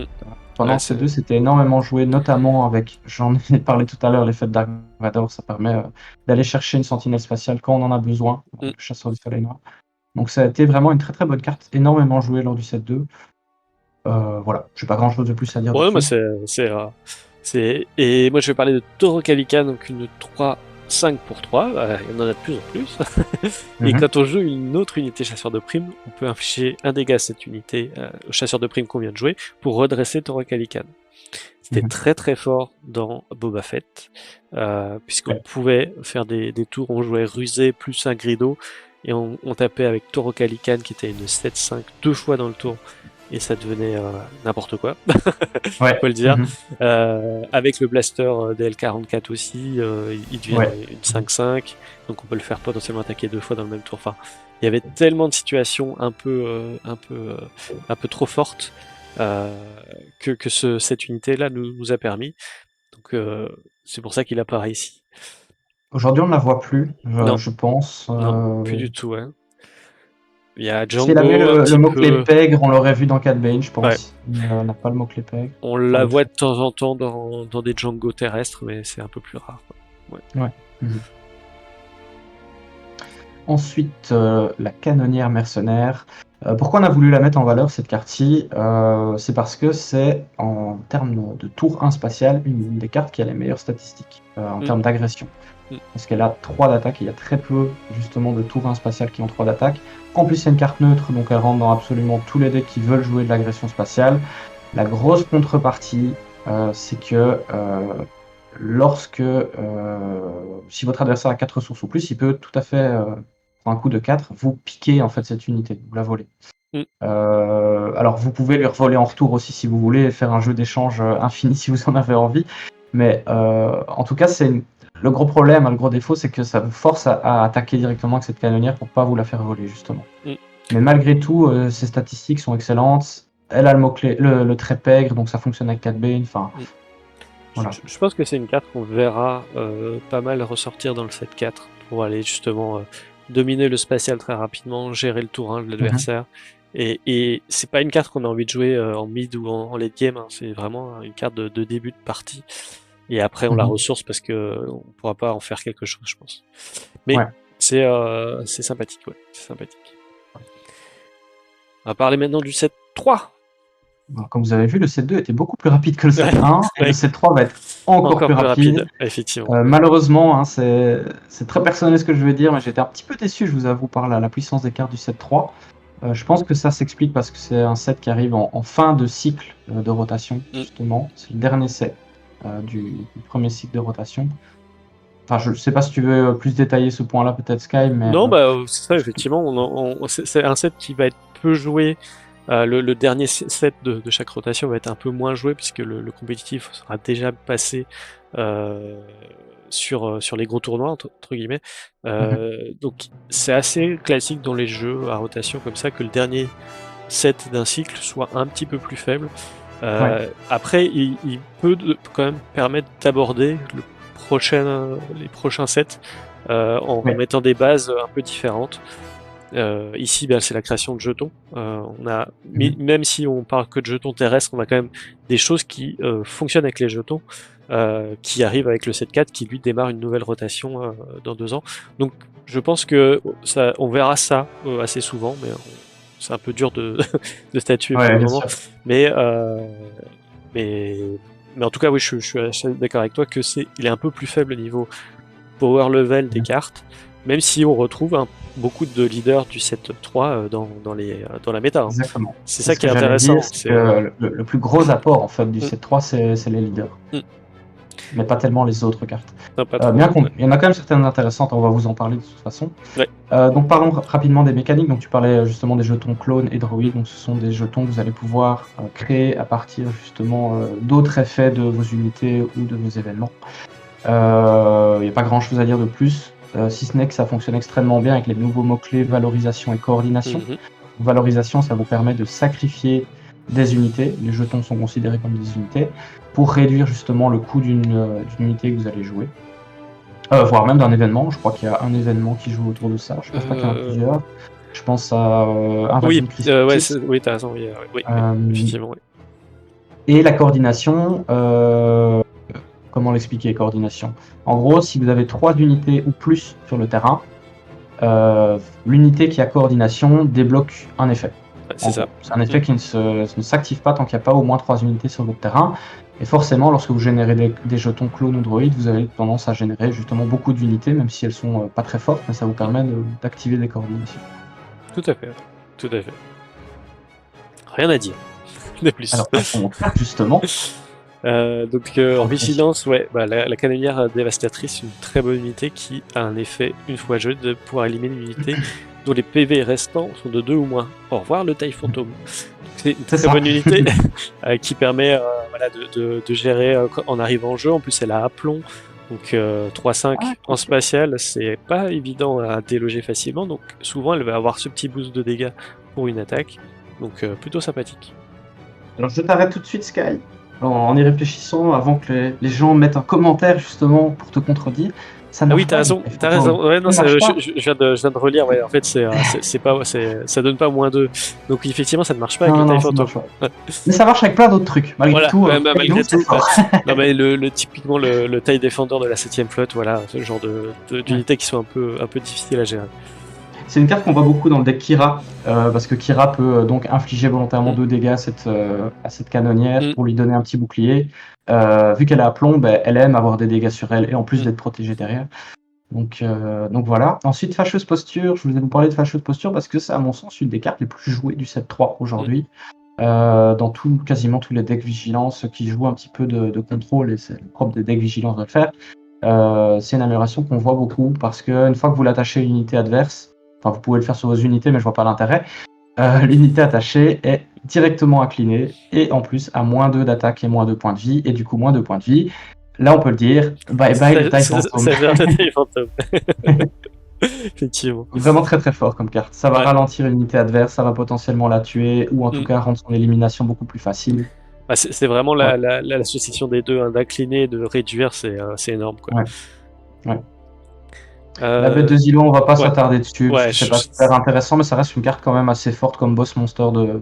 pendant Ouais, ces deux, c'était énormément joué, notamment avec, j'en ai parlé tout à l'heure, l'effet de Dark Vador, ça permet d'aller chercher une sentinelle spatiale quand on en a besoin, le chasseur du soleil noir. Donc ça a été vraiment une très très bonne carte, énormément jouée lors du set 2. Voilà, j'ai pas grand chose de plus à dire Ouais, moi dessus. et moi je vais parler de Toro Calican, donc une 3-5 pour 3, il y en a de plus en plus. Et Mhm. quand on joue une autre unité chasseur de primes, on peut infliger un dégât à cette unité au chasseur de primes qu'on vient de jouer pour redresser Toro Calican. C'était Mhm. très très fort dans Boba Fett, puisqu'on Ouais. pouvait faire des tours, on jouait rusé plus un grido, et on tapait avec Toro Calican qui était une 7-5 deux fois dans le tour, et ça devenait n'importe quoi, Ouais. faut le dire. Mhm. Avec le blaster DL44 aussi, il devient Ouais. une 5-5, donc on peut le faire potentiellement attaquer deux fois dans le même tour. Enfin, il y avait tellement de situations un peu trop fortes euh, que cette unité-là nous a permis. Donc c'est pour ça qu'il apparaît ici. Aujourd'hui, on ne la voit plus, Non, je pense. non, plus du tout. Hein. Il y a Si elle avait Django un le petit mot-clé peu. pègre, on l'aurait vu dans Cat Bane, je Ouais, pense. Mais elle n'a pas le mot-clé pègre. on Enfin, la le voit de fait. temps en temps dans des Django terrestres, mais c'est un peu plus rare. Quoi. Ouais. Ouais. Mhm. Ensuite, la canonnière mercenaire. Pourquoi on a voulu la mettre en valeur, cette carte-ci? C'est parce que c'est, en termes de tour 1 spatial, une des cartes qui a les meilleures statistiques en Mm, termes d'agression. mm, Parce qu'elle a 3 d'attaque, et il y a très peu justement de tour 1 spatial qui ont 3 d'attaque. En plus, c'est une carte neutre, donc elle rentre dans absolument tous les decks qui veulent jouer de l'agression spatiale. La grosse contrepartie, c'est que lorsque, si votre adversaire a 4 ressources ou plus, il peut tout à fait, pour un coup de 4, vous piquer en fait cette unité, vous la voler. mm. Alors vous pouvez lui revoler en retour aussi si vous voulez, et faire un jeu d'échange infini si vous en avez envie. Mais en tout cas, le gros problème, le gros défaut, c'est que ça vous force à attaquer directement avec cette canonnière pour pas vous la faire voler, justement. Mm. Mais malgré tout, ses statistiques sont excellentes. Elle a le mot-clé, le trait pègre, donc ça fonctionne avec Cat Bane. Enfin, Mm. voilà. Je pense que c'est une carte qu'on verra pas mal ressortir dans le set 4 pour aller justement dominer le spatial très rapidement, gérer le tour 1 de Mhm. l'adversaire. Et c'est pas une carte qu'on a envie de jouer en mid ou en late game, hein. C'est vraiment une carte de début de partie. Et après on la Mhm. ressource parce que on pourra pas en faire quelque chose, je pense. Mais Ouais. c'est sympathique, ouais, c'est sympathique. On va parler maintenant du set 3. Alors, comme vous avez vu, le set 2 était beaucoup plus rapide que le set 1, et le Ouais, set 3 va être encore encore plus plus rapide. rapide, effectivement. Malheureusement, hein, c'est très personnel ce que je vais dire, mais j'étais un petit peu déçu, je vous avoue, par la puissance des cartes du set 3. Je pense que ça s'explique parce que c'est un set qui arrive en fin de cycle de rotation, Mm. justement. C'est le dernier set du premier cycle de rotation. Enfin, je ne sais pas si tu veux plus détailler ce point-là, peut-être Sky, mais Non, bah c'est ça, effectivement. C'est un set qui va être peu joué. Le dernier set de chaque rotation va être un peu moins joué puisque le compétitif sera déjà passé sur les gros tournois, entre guillemets. Donc c'est assez classique dans les jeux à rotation comme ça que le dernier set d'un cycle soit un petit peu plus faible. ouais, Après, il peut quand même permettre d'aborder les prochains sets en ouais. mettant des bases un peu différentes. Ici, ben, c'est la création de jetons. Mhm. Même si on parle que de jetons terrestres, on a quand même des choses qui fonctionnent avec les jetons, qui arrivent avec le 7-4, qui lui démarre une nouvelle rotation dans 2 ans. Donc, je pense que on verra ça assez souvent, mais c'est un peu dur de statuer pour Ouais, le bien moment. sûr. Mais, euh, mais, mais en tout cas, oui, je suis assez d'accord avec toi que il est un peu plus faible au niveau power level des Mhm. cartes, même si on retrouve beaucoup de leaders du set 3 dans la méta. Hein. Exactement. C'est C'est ça ce qui que est j'allais dire, intéressant. c'est que le plus gros apport en fait du Mm, set 3, c'est les leaders, mm, mais pas tellement les autres cartes. non, pas trop. Bien Ouais. qu'il y en a quand même certaines intéressantes, on va vous en parler de toute façon. Ouais. Donc parlons rapidement des mécaniques. Donc tu parlais justement des jetons clones et Mm, droïdes. Donc ce sont des jetons que vous allez pouvoir créer à partir justement d'autres effets de vos unités ou de vos événements. Il n'y a pas grand chose à dire de plus, si ce n'est que ça fonctionne extrêmement bien avec les nouveaux mots-clés valorisation et coordination. mhm, Valorisation, ça vous permet de sacrifier des unités, les jetons sont considérés comme des unités, pour réduire justement le coût d'une unité que vous allez jouer. Voire même d'un événement, je crois qu'il y a un événement qui joue autour de ça, je pense pas qu'il y en a euh, plusieurs. Je pense à oui, Invasion ouais, Crystalis. oui, t'as raison. Oui, Euh, effectivement. Oui. Et la coordination, comment l'expliquer, coordination? En gros, si vous avez 3 unités ou plus sur le terrain, l'unité qui a coordination débloque un effet. C'est ça. C'est un effet qui ne s'active pas tant qu'il n'y a pas au moins 3 unités sur votre terrain. Et forcément, lorsque vous générez des jetons clones ou droïdes, vous avez tendance à générer justement beaucoup d'unités, même si elles sont pas très fortes, mais ça vous permet d'activer des coordinations. Tout à fait. Tout à fait. Rien à dire. De plus. Alors, justement. En vigilance, ouais, la canonnière dévastatrice, une très bonne unité qui a un effet, une fois jouée, de pouvoir éliminer une unité dont les PV restants sont de 2 ou moins. Au revoir le taille fantôme. C'est une très bonne unité qui permet de gérer en arrivant en jeu. En plus, elle a aplomb, donc 3-5 en spatial, c'est pas évident à déloger facilement. Donc souvent, elle va avoir ce petit boost de dégâts pour une attaque. Donc plutôt sympathique. Alors je t'arrête tout de suite, Sky. En y réfléchissant, avant que les gens mettent un commentaire justement pour te contredire, ça oui, t'as raison. Ouais, non, je viens de relire. Ouais, en fait, ça donne pas moins 2. Donc effectivement, ça ne marche pas avec le taille fantôme. Mais ça marche avec plein d'autres trucs. Malgré tout, malgré tout. Non, mais typiquement le taille défendeur de la 7ème flotte, voilà, ce genre d'unités qui sont un peu difficiles à gérer. C'est une carte qu'on voit beaucoup dans le deck Kira, parce que Kira peut donc infliger volontairement 2 dégâts à cette canonnière pour lui donner un petit bouclier. Vu qu'elle a aplomb, elle aime avoir des dégâts sur elle et en plus d'être protégée derrière. Donc voilà. Ensuite, Fâcheuse Posture. Je voulais vous parler de Fâcheuse Posture parce que c'est à mon sens une des cartes les plus jouées du set 3 aujourd'hui. Dans quasiment tous les decks Vigilance qui jouent un petit peu de contrôle, et c'est le propre des decks Vigilance de le faire. C'est une amélioration qu'on voit beaucoup parce qu'une fois que vous l'attachez à une unité adverse, enfin, vous pouvez le faire sur vos unités, mais je vois pas l'intérêt. L'unité attachée est directement inclinée et en plus a moins 2 d'attaque et moins 2 points de vie, et du coup moins 2 points de vie. Là, on peut le dire, bye bye le taille fantôme. Ça vient de taille fantôme. Effectivement. Vraiment très très fort comme carte. Ça va ralentir une unité adverse, ça va potentiellement la tuer, ou en tout cas rendre son élimination beaucoup plus facile. C'est vraiment l'association des deux, d'incliner et de réduire, c'est énorme, quoi. Ouais. La bête de Zilon, on va pas s'attarder dessus, parce que c'est pas super intéressant, mais ça reste une carte quand même assez forte comme boss monster de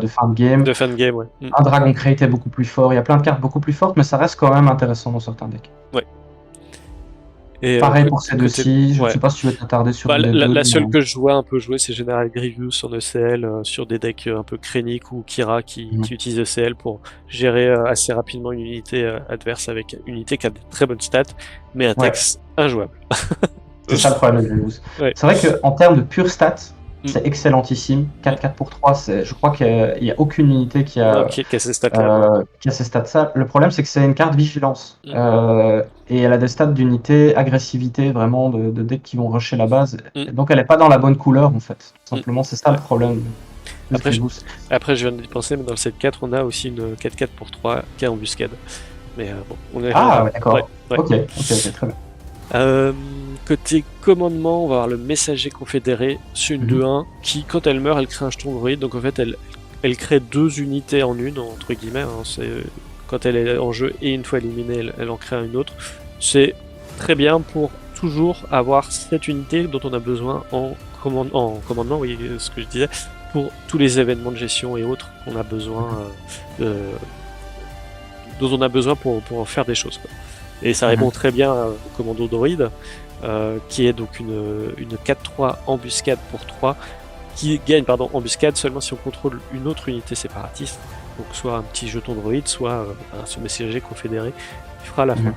fin de game. De fin de game, ouais. Un Dragon Crate est beaucoup plus fort, il y a plein de cartes beaucoup plus fortes, mais ça reste quand même intéressant dans certains decks. Ouais. Et pareil pour ces deux-ci, je ne sais pas si tu veux t'attarder sur les deux. La seule que je vois un peu jouer, c'est General Grievous en ECL, sur des decks un peu Krennic ou Kira qui utilisent ECL pour gérer assez rapidement une unité adverse avec une unité qui a de très bonnes stats, mais un texte injouable. C'est ça le problème de Grievous. C'est vrai qu'en termes de pure stats, c'est excellentissime. 4-4 pour 3, je crois qu'il n'y a aucune unité qui a ces stats-là. Le problème, c'est que c'est une carte vigilance. Et elle a des stats d'unité, agressivité, vraiment, de decks qui vont rusher la base. Donc elle n'est pas dans la bonne couleur, en fait. Tout simplement, c'est ça le problème. Après, je viens d'y penser, mais dans le set 4, on a aussi une 4-4 pour 3 qui est embuscade. Mais bon, on est. D'accord. Ok, très bien. Côté commandement, on va avoir le messager confédéré, c'est une 2-1 qui, quand elle meurt, elle crée un jeton droïde. Donc en fait, elle crée 2 unités en une, entre guillemets. Quand elle est en jeu et une fois éliminée, elle en crée une autre. C'est très bien pour toujours avoir cette unité dont on a besoin en commandement, oui, ce que je disais, pour tous les événements de gestion et autres qu'on a besoin dont on a besoin pour faire des choses, quoi. Et ça répond très bien au commando droïde, qui est donc une 4-3 embuscade pour 3, qui gagne embuscade seulement si on contrôle une autre unité séparatiste, donc soit un petit jeton droïde, soit ce messager confédéré qui fera la fin.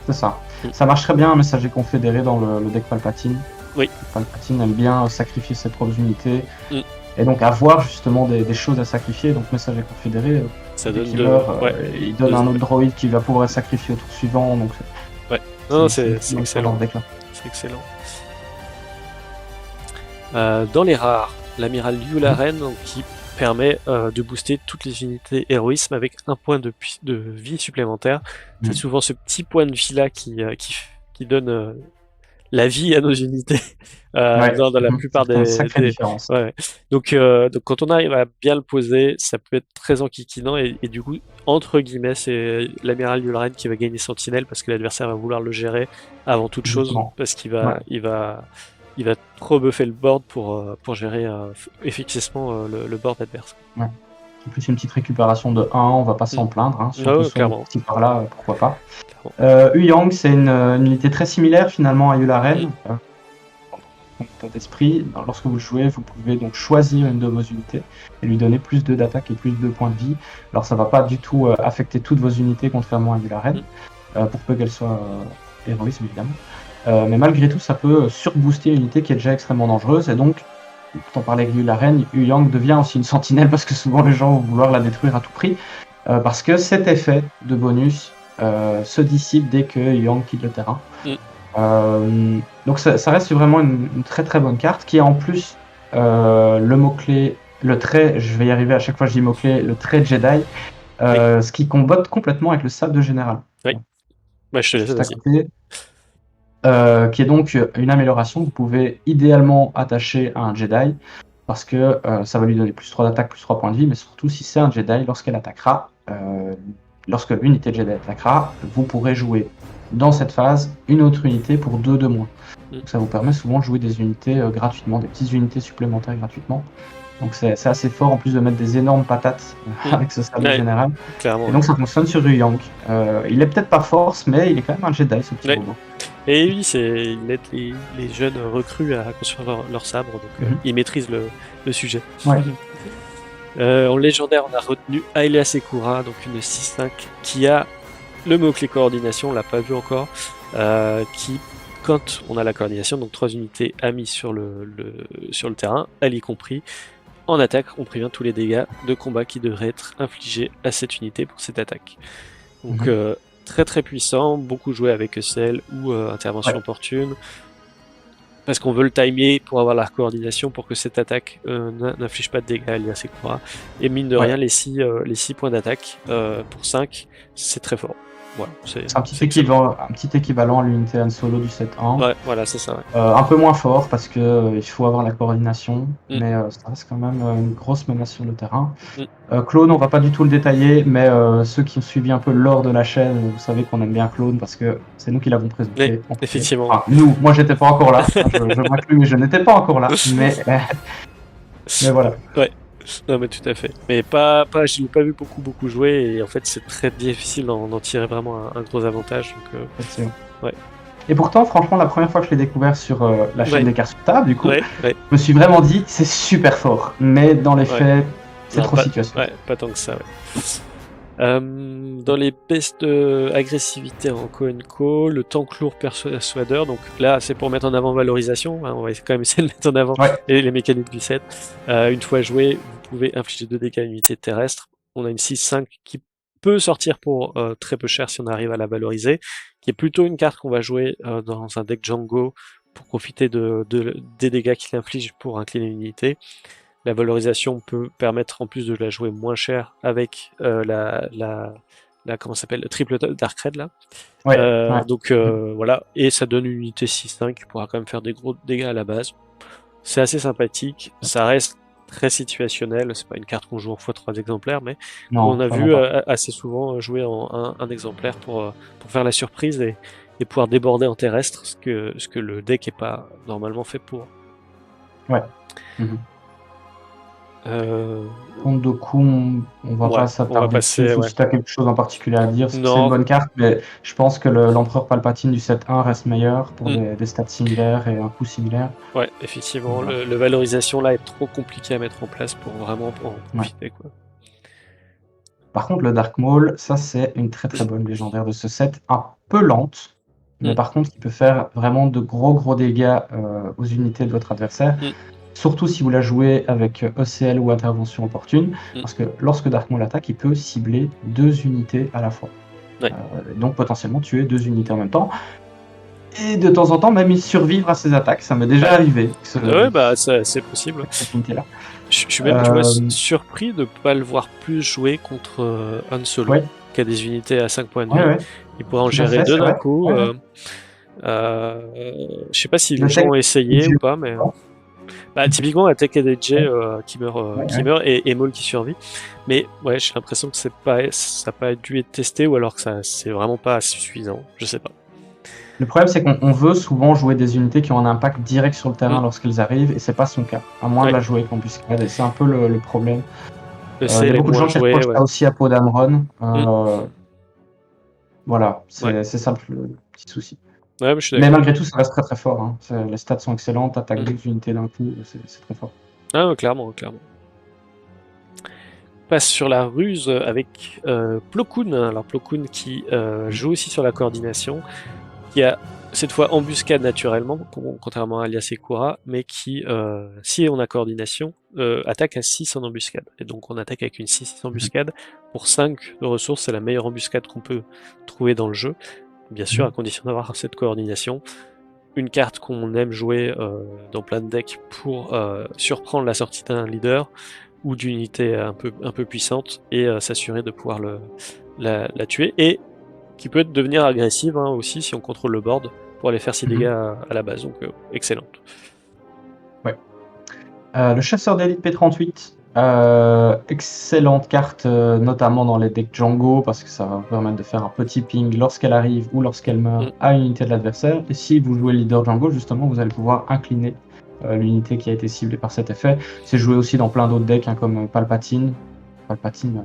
C'est ça. Ça marche très bien un messager confédéré dans le deck Palpatine. Oui. Palpatine aime bien sacrifier ses propres unités. Et donc avoir justement des choses à sacrifier, donc messager confédéré, ça donne il donne un autre droïde qui va pouvoir sacrifier au tour suivant. Donc c'est excellent. C'est excellent. Dans les rares, l'amiral Yularen, qui permet de booster toutes les unités héroïsme avec un point de vie supplémentaire. C'est souvent ce petit point de vie là qui donne la vie à nos unités dans la plupart des différence. Donc quand on arrive à bien le poser, ça peut être très enquiquinant et du coup, entre guillemets, c'est l'amiral Yularen qui va gagner Sentinelle parce que l'adversaire va vouloir le gérer avant toute chose, parce qu'il va trop buffer le board pour gérer efficacement le board adverse. En plus, une petite récupération de 1, on va pas s'en plaindre, hein, surtout Ouais, sur clairement. petit par là, pourquoi pas. Clairement. Huyang, c'est une unité très similaire finalement à Yularen. Mm. Dans l'état d'esprit, lorsque vous le jouez, vous pouvez donc choisir une de vos unités et lui donner plus 2 d'attaque et plus 2 points de vie. Alors ça va pas du tout affecter toutes vos unités contrairement à Yularen, pour peu qu'elles soient héroïsmes évidemment. Mais malgré tout, ça peut surbooster une unité qui est déjà extrêmement dangereuse, et donc, quand on parlait avec Yularen, Huyang devient aussi une sentinelle parce que souvent les gens vont vouloir la détruire à tout prix, parce que cet effet de bonus se dissipe dès que Huyang quitte le terrain. Donc ça reste vraiment une très très bonne carte qui a en plus le mot-clé, le trait, je vais y arriver à chaque fois que je dis mot-clé, le trait Jedi, ce qui combotte complètement avec le sabre de général. Oui. Bah, je te laisse Juste à aussi. côté, qui est donc une amélioration que vous pouvez idéalement attacher à un Jedi, parce que ça va lui donner plus 3 d'attaque, plus 3 points de vie, mais surtout si c'est un Jedi, lorsqu'elle attaquera, lorsque l'unité Jedi attaquera, vous pourrez jouer dans cette phase une autre unité pour 2 de moins. Donc ça vous permet souvent de jouer des unités gratuitement, des petites unités supplémentaires gratuitement. Donc c'est assez fort en plus de mettre des énormes patates avec ce sabre général. Clairement. Et donc ça fonctionne sur Huyang. Il est peut-être pas force, mais il est quand même un Jedi ce petit robot. Et oui, il aide les jeunes recrues à construire leur sabre, donc il maîtrise le sujet. Ouais. En légendaire, on a retenu Aelia Sekura, donc une 6-5 qui a le mot-clé coordination, on l'a pas vu encore, qui, quand on a la coordination, donc 3 unités amies sur le terrain, elle y compris, en attaque, on prévient tous les dégâts de combat qui devraient être infligés à cette unité pour cette attaque. Donc très très puissant, beaucoup joué avec ECL ou intervention opportune, parce qu'on veut le timer pour avoir la coordination pour que cette attaque n'inflige pas de dégâts à Aelia Sekura. Et mine de rien, les 6 points d'attaque pour 5, c'est très fort. Voilà, c'est un petit équivalent à l'unité Han Solo du 7-1. Ouais, voilà, c'est ça. Ouais. Un peu moins fort parce que il faut avoir la coordination, mais ça reste quand même une grosse menace sur le terrain. Clone, on va pas du tout le détailler, mais ceux qui ont suivi un peu l'or de la chaîne, vous savez qu'on aime bien Clone parce que c'est nous qui l'avons présenté. Effectivement. Enfin, nous, moi j'étais pas encore là, je m'inclus, mais je n'étais pas encore là, mais voilà. Ouais. Non mais tout à fait. Mais je l'ai pas vu beaucoup jouer et en fait c'est très difficile d'en tirer vraiment un gros avantage. Donc, ouais. Et pourtant, franchement, la première fois que je l'ai découvert sur la chaîne des cartes sur table, du coup, je me suis vraiment dit c'est super fort. Mais dans les faits, c'est trop situationnel. Ouais, pas tant que ça. Dans les baisses d'agressivité en Co&Co, le tank lourd persuadeur, donc là c'est pour mettre en avant valorisation, hein, on va quand même essayer de mettre en avant les mécaniques du set. Une fois joué, vous pouvez infliger 2 dégâts à une unité terrestre. On a une 6-5 qui peut sortir pour très peu cher si on arrive à la valoriser, qui est plutôt une carte qu'on va jouer dans un deck Django pour profiter des dégâts qu'il inflige pour incliner une unité. La valorisation peut permettre en plus de la jouer moins cher avec la comment s'appelle, le triple Dark Red là. Donc voilà, et ça donne une unité 6-5 qui pourra quand même faire des gros dégâts à la base. C'est assez sympathique, ça reste très situationnel, c'est pas une carte qu'on joue en x3 exemplaires, mais on a vu assez souvent jouer en un exemplaire pour faire la surprise et pouvoir déborder en terrestre, ce que le deck est pas normalement fait pour. Ouais. Doku, on va pas s'attarder dessus, sauf si tu as quelque chose en particulier à dire. C'est une bonne carte, mais je pense que l'empereur Palpatine du 7-1 reste meilleur pour des stats similaires et un coût similaire. Ouais, effectivement, le valorisation là est trop compliqué à mettre en place pour vraiment en profiter. Quoi. Par contre, le Dark Maul, ça c'est une très très bonne légendaire de ce set, un peu lente, mais par contre qui peut faire vraiment de gros dégâts aux unités de votre adversaire. Surtout si vous la jouez avec ECL ou intervention opportune, parce que lorsque Dark Maul attaque, il peut cibler 2 unités à la fois. Donc potentiellement tuer 2 unités en même temps. Et de temps en temps, même survivre à ses attaques, ça m'est déjà arrivé. Ouais, bah c'est possible. Cette unité-là. Je suis même surpris de ne pas le voir plus jouer contre Han Solo, qui a des unités à 5 points de vie. Il pourrait en gérer 2 d'un coup. Je sais pas si les gens ont essayé ou pas, mais... Bah, typiquement, Attack DJ qui meurt et Maul qui survit. Mais ouais, j'ai l'impression que ça n'a pas dû être testé ou alors que c'est vraiment pas suffisant. Je sais pas. Le problème, c'est qu'on veut souvent jouer des unités qui ont un impact direct sur le terrain lorsqu'elles arrivent, et c'est pas son cas, à moins de la jouer avec embuscade, et c'est un peu le problème. Le Il y C, a les beaucoup de moins gens qui joués, reprochent ouais. ça aussi à Podamron. Mm. Voilà, Ouais. c'est ça le petit souci. Ouais, mais je suis Mais d'accord. malgré tout, ça reste très très fort. Hein. Les stats sont excellentes, attaque Mm. 12 unités d'un coup, c'est très fort. Ah, ouais, clairement, clairement. On passe sur la ruse avec Plo Koon. Alors Plo Koon qui joue aussi sur la coordination, qui a cette fois embuscade naturellement, contrairement à Alias Ekura, mais qui, si on a coordination, attaque à 6 en embuscade. Et donc on attaque avec une 6 embuscade. Pour 5 de ressources, c'est la meilleure embuscade qu'on peut trouver dans le jeu. Bien sûr, à condition d'avoir cette coordination. Une carte qu'on aime jouer dans plein de decks pour surprendre la sortie d'un leader ou d'unités un peu puissantes et s'assurer de pouvoir la tuer. Et qui peut devenir agressive aussi si on contrôle le board pour aller faire ses dégâts à la base. Donc excellente. Ouais. Le chasseur d'élite P38, excellente carte, notamment dans les decks Django, parce que ça va vous permettre de faire un petit ping lorsqu'elle arrive ou lorsqu'elle meurt à une unité de l'adversaire. Et si vous jouez leader Django, justement, vous allez pouvoir incliner l'unité qui a été ciblée par cet effet. C'est joué aussi dans plein d'autres decks, comme Palpatine. Palpatine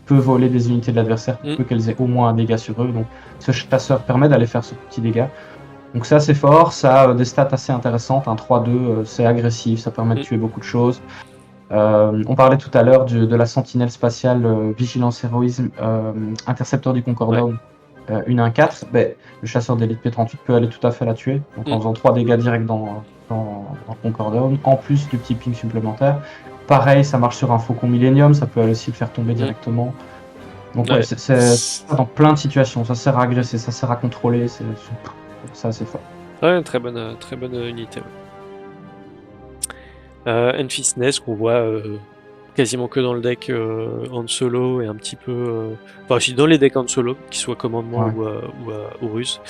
peut voler des unités de l'adversaire pour peu qu'elles aient au moins un dégât sur eux. Donc ce chasseur permet d'aller faire ce petit dégât. Donc ça c'est fort, ça a des stats assez intéressantes, un 3-2, c'est agressif, ça permet de tuer beaucoup de choses. On parlait tout à l'heure de la sentinelle spatiale Vigilance Héroïsme, Intercepteur du Concordone, une 1-4, le chasseur d'élite P38 peut aller tout à fait la tuer, donc en faisant 3 dégâts directs dans le Concordone, en plus du petit ping supplémentaire. Pareil, ça marche sur un Faucon Millennium, ça peut aussi le faire tomber directement. Donc ouais, c'est dans plein de situations, ça sert à agresser, ça sert à contrôler, c'est assez fort. Ouais, très bonne unité. Enfisness qu'on voit quasiment que dans le deck Han Solo et un petit peu... Enfin aussi dans les decks Han Solo, qu'ils soient commandement ou ruse.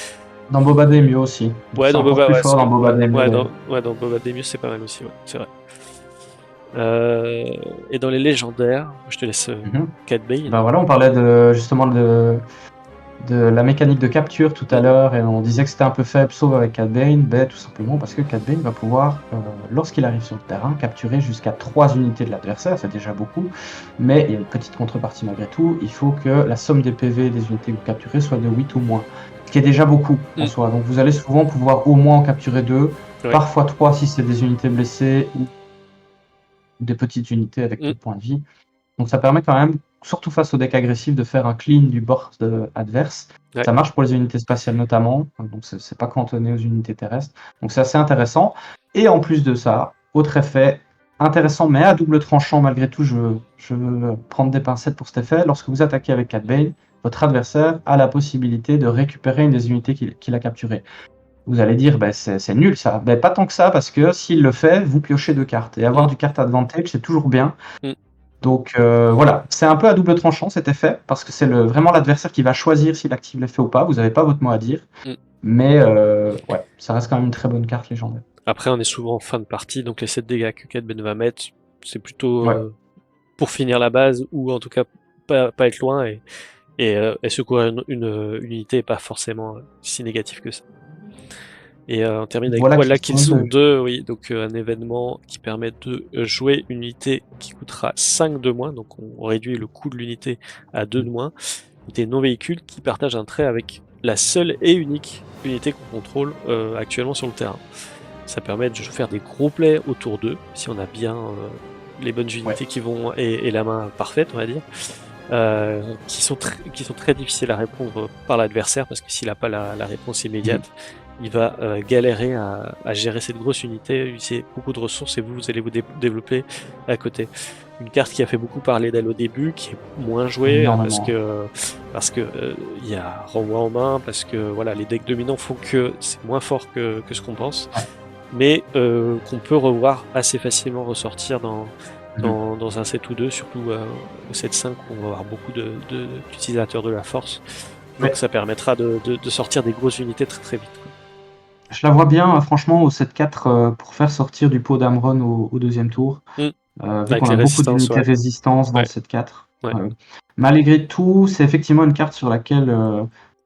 Dans Boba Demio aussi. Ouais, c'est dans encore Boba, plus fort dans Boba Demio. Dans Boba Demio c'est pas mal aussi, c'est vrai. Et dans les légendaires, je te laisse Cad Bane. Voilà, on parlait justement de la mécanique de capture tout à l'heure et on disait que c'était un peu faible sauf avec Cad Bane, tout simplement parce que Cad Bane va pouvoir, lorsqu'il arrive sur le terrain, capturer jusqu'à 3 unités de l'adversaire, c'est déjà beaucoup, mais il y a une petite contrepartie malgré tout, il faut que la somme des PV des unités que vous capturez soit de 8 ou moins, ce qui est déjà beaucoup en soi, donc vous allez souvent pouvoir au moins en capturer 2, parfois 3 si c'est des unités blessées ou des petites unités avec peu de points de vie. Donc ça permet quand même, surtout face au deck agressif, de faire un clean du board adverse. Ça marche pour les unités spatiales notamment, donc c'est pas cantonné aux unités terrestres. Donc c'est assez intéressant. Et en plus de ça, autre effet intéressant mais à double tranchant malgré tout, je veux prendre des pincettes pour cet effet. Lorsque vous attaquez avec Cad Bane, votre adversaire a la possibilité de récupérer une des unités qu'il a capturées. Vous allez dire, c'est nul ça. Pas tant que ça, parce que s'il le fait, vous piochez 2 cartes. Et avoir du card advantage, c'est toujours bien. Donc voilà, c'est un peu à double tranchant cet effet, parce que c'est vraiment l'adversaire qui va choisir s'il active l'effet ou pas. Vous n'avez pas votre mot à dire. Mais ouais, ça reste quand même une très bonne carte légendaire. Après, on est souvent en fin de partie, donc les 7 dégâts que Cad Bane va mettre, c'est plutôt pour finir la base, ou en tout cas pas être loin, et secourir une unité n'est pas forcément si négatif que ça. Et on termine avec Voilà qu'ils sont deux, oui, donc un événement qui permet de jouer une unité qui coûtera 5 de moins, donc on réduit le coût de l'unité à 2 de moins, unité non véhicule qui partage un trait avec la seule et unique unité qu'on contrôle actuellement sur le terrain. Ça permet de faire des gros plays autour d'eux, si on a bien les bonnes unités qui vont et la main parfaite, on va dire. Qui sont très difficiles à répondre par l'adversaire, parce que s'il n'a pas la réponse immédiate, il va galérer à gérer cette grosse unité, c'est beaucoup de ressources et vous allez vous développer à côté. Une carte qui a fait beaucoup parler d'elle au début, qui est moins jouée parce que il y a renvoi en main, parce que voilà, les decks dominants font que c'est moins fort que ce qu'on pense, mais qu'on peut revoir assez facilement ressortir dans un 7 ou 2, surtout au 7-5 où on va avoir beaucoup d'utilisateurs de la force. Donc ça permettra de sortir des grosses unités très très vite. Je la vois bien, franchement, au 7-4 pour faire sortir du pot d'Amron au deuxième tour. Vu qu'on a beaucoup d'unités résistance dans le 7-4. Malgré tout, c'est effectivement une carte sur laquelle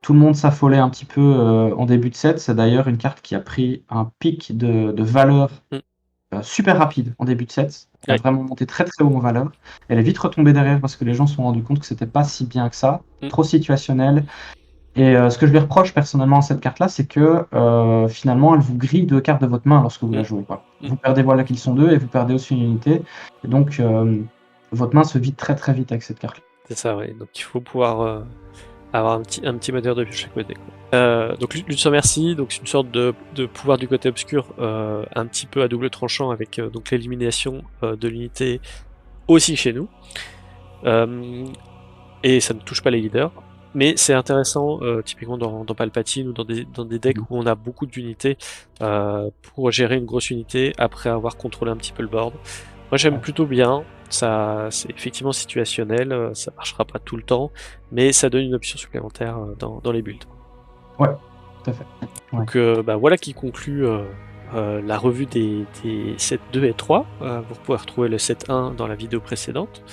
tout le monde s'affolait un petit peu en début de set. C'est d'ailleurs une carte qui a pris un pic de valeur super rapide en début de set. Elle a Ouais. vraiment monté très très haut en valeur. Elle est vite retombée derrière parce que les gens se sont rendus compte que c'était pas si bien que ça, trop situationnel. Et ce que je lui reproche personnellement à cette carte-là, c'est que finalement, elle vous grille 2 cartes de votre main lorsque vous la jouez. Quoi. Vous perdez voilà qu'ils sont 2 et vous perdez aussi une unité. Et donc, votre main se vide très très vite avec cette carte-là. C'est ça, ouais. Donc il faut pouvoir avoir un petit moteur de chaque côté. Donc Lutte sans merci, donc c'est une sorte de pouvoir du côté obscur, un petit peu à double tranchant avec donc l'élimination de l'unité aussi chez nous. Et ça ne touche pas les leaders. Mais c'est intéressant, typiquement dans Palpatine ou dans des decks où on a beaucoup d'unités pour gérer une grosse unité après avoir contrôlé un petit peu le board. Moi j'aime plutôt bien, ça c'est effectivement situationnel, ça marchera pas tout le temps, mais ça donne une option supplémentaire dans les builds. Ouais, tout à fait. Ouais. Donc voilà qui conclut la revue des sets 2 et 3. Vous pouvez retrouver le set 1 dans la vidéo précédente.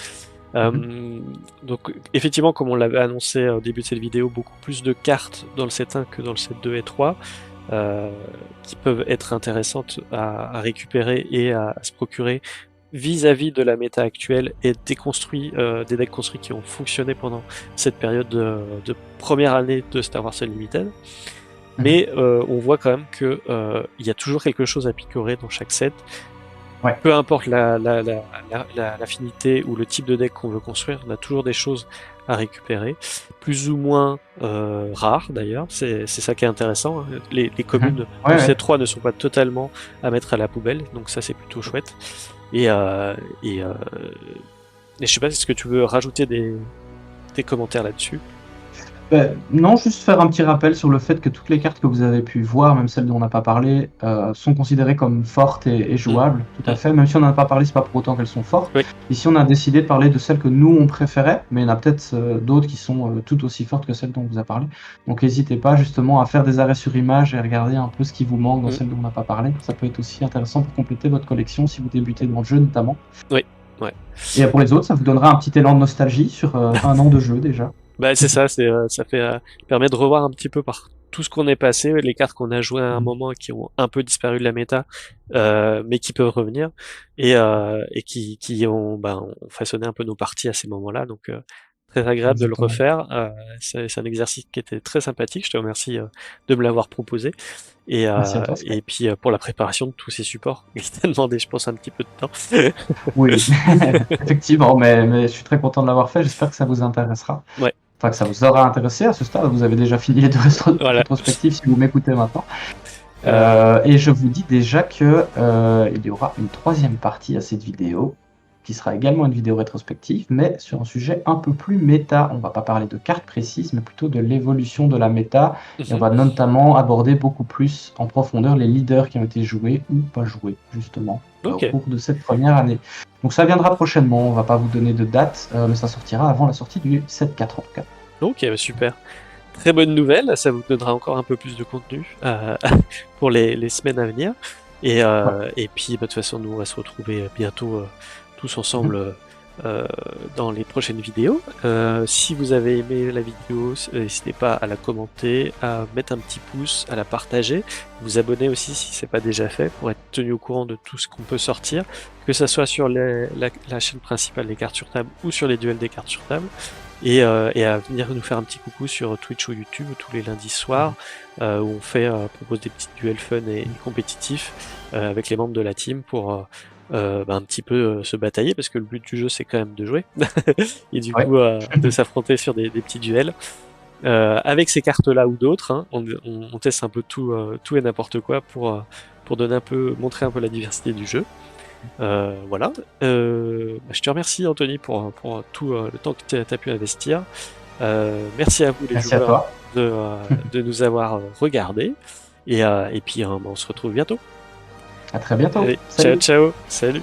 Donc effectivement, comme on l'avait annoncé au début de cette vidéo, beaucoup plus de cartes dans le set 1 que dans le set 2 et 3 qui peuvent être intéressantes à récupérer et à se procurer vis-à-vis de la méta actuelle et des decks construits qui ont fonctionné pendant cette période de première année de Star Wars Unlimited. Mais on voit quand même que il y a toujours quelque chose à picorer dans chaque set. Ouais. Peu importe l'affinité ou le type de deck qu'on veut construire, on a toujours des choses à récupérer, plus ou moins rares d'ailleurs, c'est ça qui est intéressant. Hein. Les communes de set 3 ne sont pas totalement à mettre à la poubelle, donc ça c'est plutôt chouette. Et je sais pas, est-ce que tu veux rajouter des commentaires là-dessus? Non, juste faire un petit rappel sur le fait que toutes les cartes que vous avez pu voir, même celles dont on n'a pas parlé, sont considérées comme fortes et jouables, tout à fait. Même si on n'en a pas parlé, c'est pas pour autant qu'elles sont fortes. Oui. Ici, on a décidé de parler de celles que nous, on préférait, mais il y en a peut-être d'autres qui sont tout aussi fortes que celles dont on vous a parlé. Donc n'hésitez pas justement à faire des arrêts sur image et regarder un peu ce qui vous manque dans celles dont on n'a pas parlé. Ça peut être aussi intéressant pour compléter votre collection si vous débutez dans le jeu notamment. Oui, ouais. Et pour les autres, ça vous donnera un petit élan de nostalgie sur un an de jeu déjà. Bah c'est ça, ça permet de revoir un petit peu par tout ce qu'on est passé, les cartes qu'on a jouées à un moment et qui ont un peu disparu de la méta, mais qui peuvent revenir et qui ont façonné un peu nos parties à ces moments-là. Donc très agréable de le refaire. C'est un exercice qui était très sympathique. Je te remercie de me l'avoir proposé. Et puis pour la préparation de tous ces supports, il t'a demandé, je pense, un petit peu de temps. Oui, effectivement, mais je suis très content de l'avoir fait. J'espère que ça vous intéressera. Ouais. Enfin, que ça vous aura intéressé à ce stade. Vous avez déjà fini les deux rétrospectives si vous m'écoutez maintenant. Et je vous dis déjà que il y aura une troisième partie à cette vidéo, qui sera également une vidéo rétrospective, mais sur un sujet un peu plus méta. On va pas parler de cartes précises, mais plutôt de l'évolution de la méta. Et on va notamment aborder beaucoup plus en profondeur les leaders qui ont été joués ou pas joués, justement, au cours de cette première année. Donc ça viendra prochainement, on va pas vous donner de date, mais ça sortira avant la sortie du 7.4 en tout cas. Ok, super. Très bonne nouvelle, ça vous donnera encore un peu plus de contenu pour les semaines à venir. Et puis, de toute façon, nous, on va se retrouver bientôt tous ensemble dans les prochaines vidéos. Si vous avez aimé la vidéo, n'hésitez pas à la commenter, à mettre un petit pouce, à la partager, vous abonner aussi si c'est pas déjà fait pour être tenu au courant de tout ce qu'on peut sortir, que ce soit sur la chaîne principale des cartes sur table ou sur les duels des cartes sur table. Et à venir nous faire un petit coucou sur Twitch ou YouTube tous les lundis soirs où on propose des petits duels fun et compétitifs avec les membres de la team pour un petit peu se batailler, parce que le but du jeu c'est quand même de jouer et du coup de s'affronter sur des petits duels avec ces cartes là ou d'autres, hein. On teste un peu tout et n'importe quoi pour montrer un peu la diversité du jeu. Voilà. Je te remercie Anthony pour tout le temps que tu as pu investir. Merci à vous les joueurs de nous avoir regardés et puis on se retrouve bientôt. À très bientôt. Allez, ciao ciao, salut.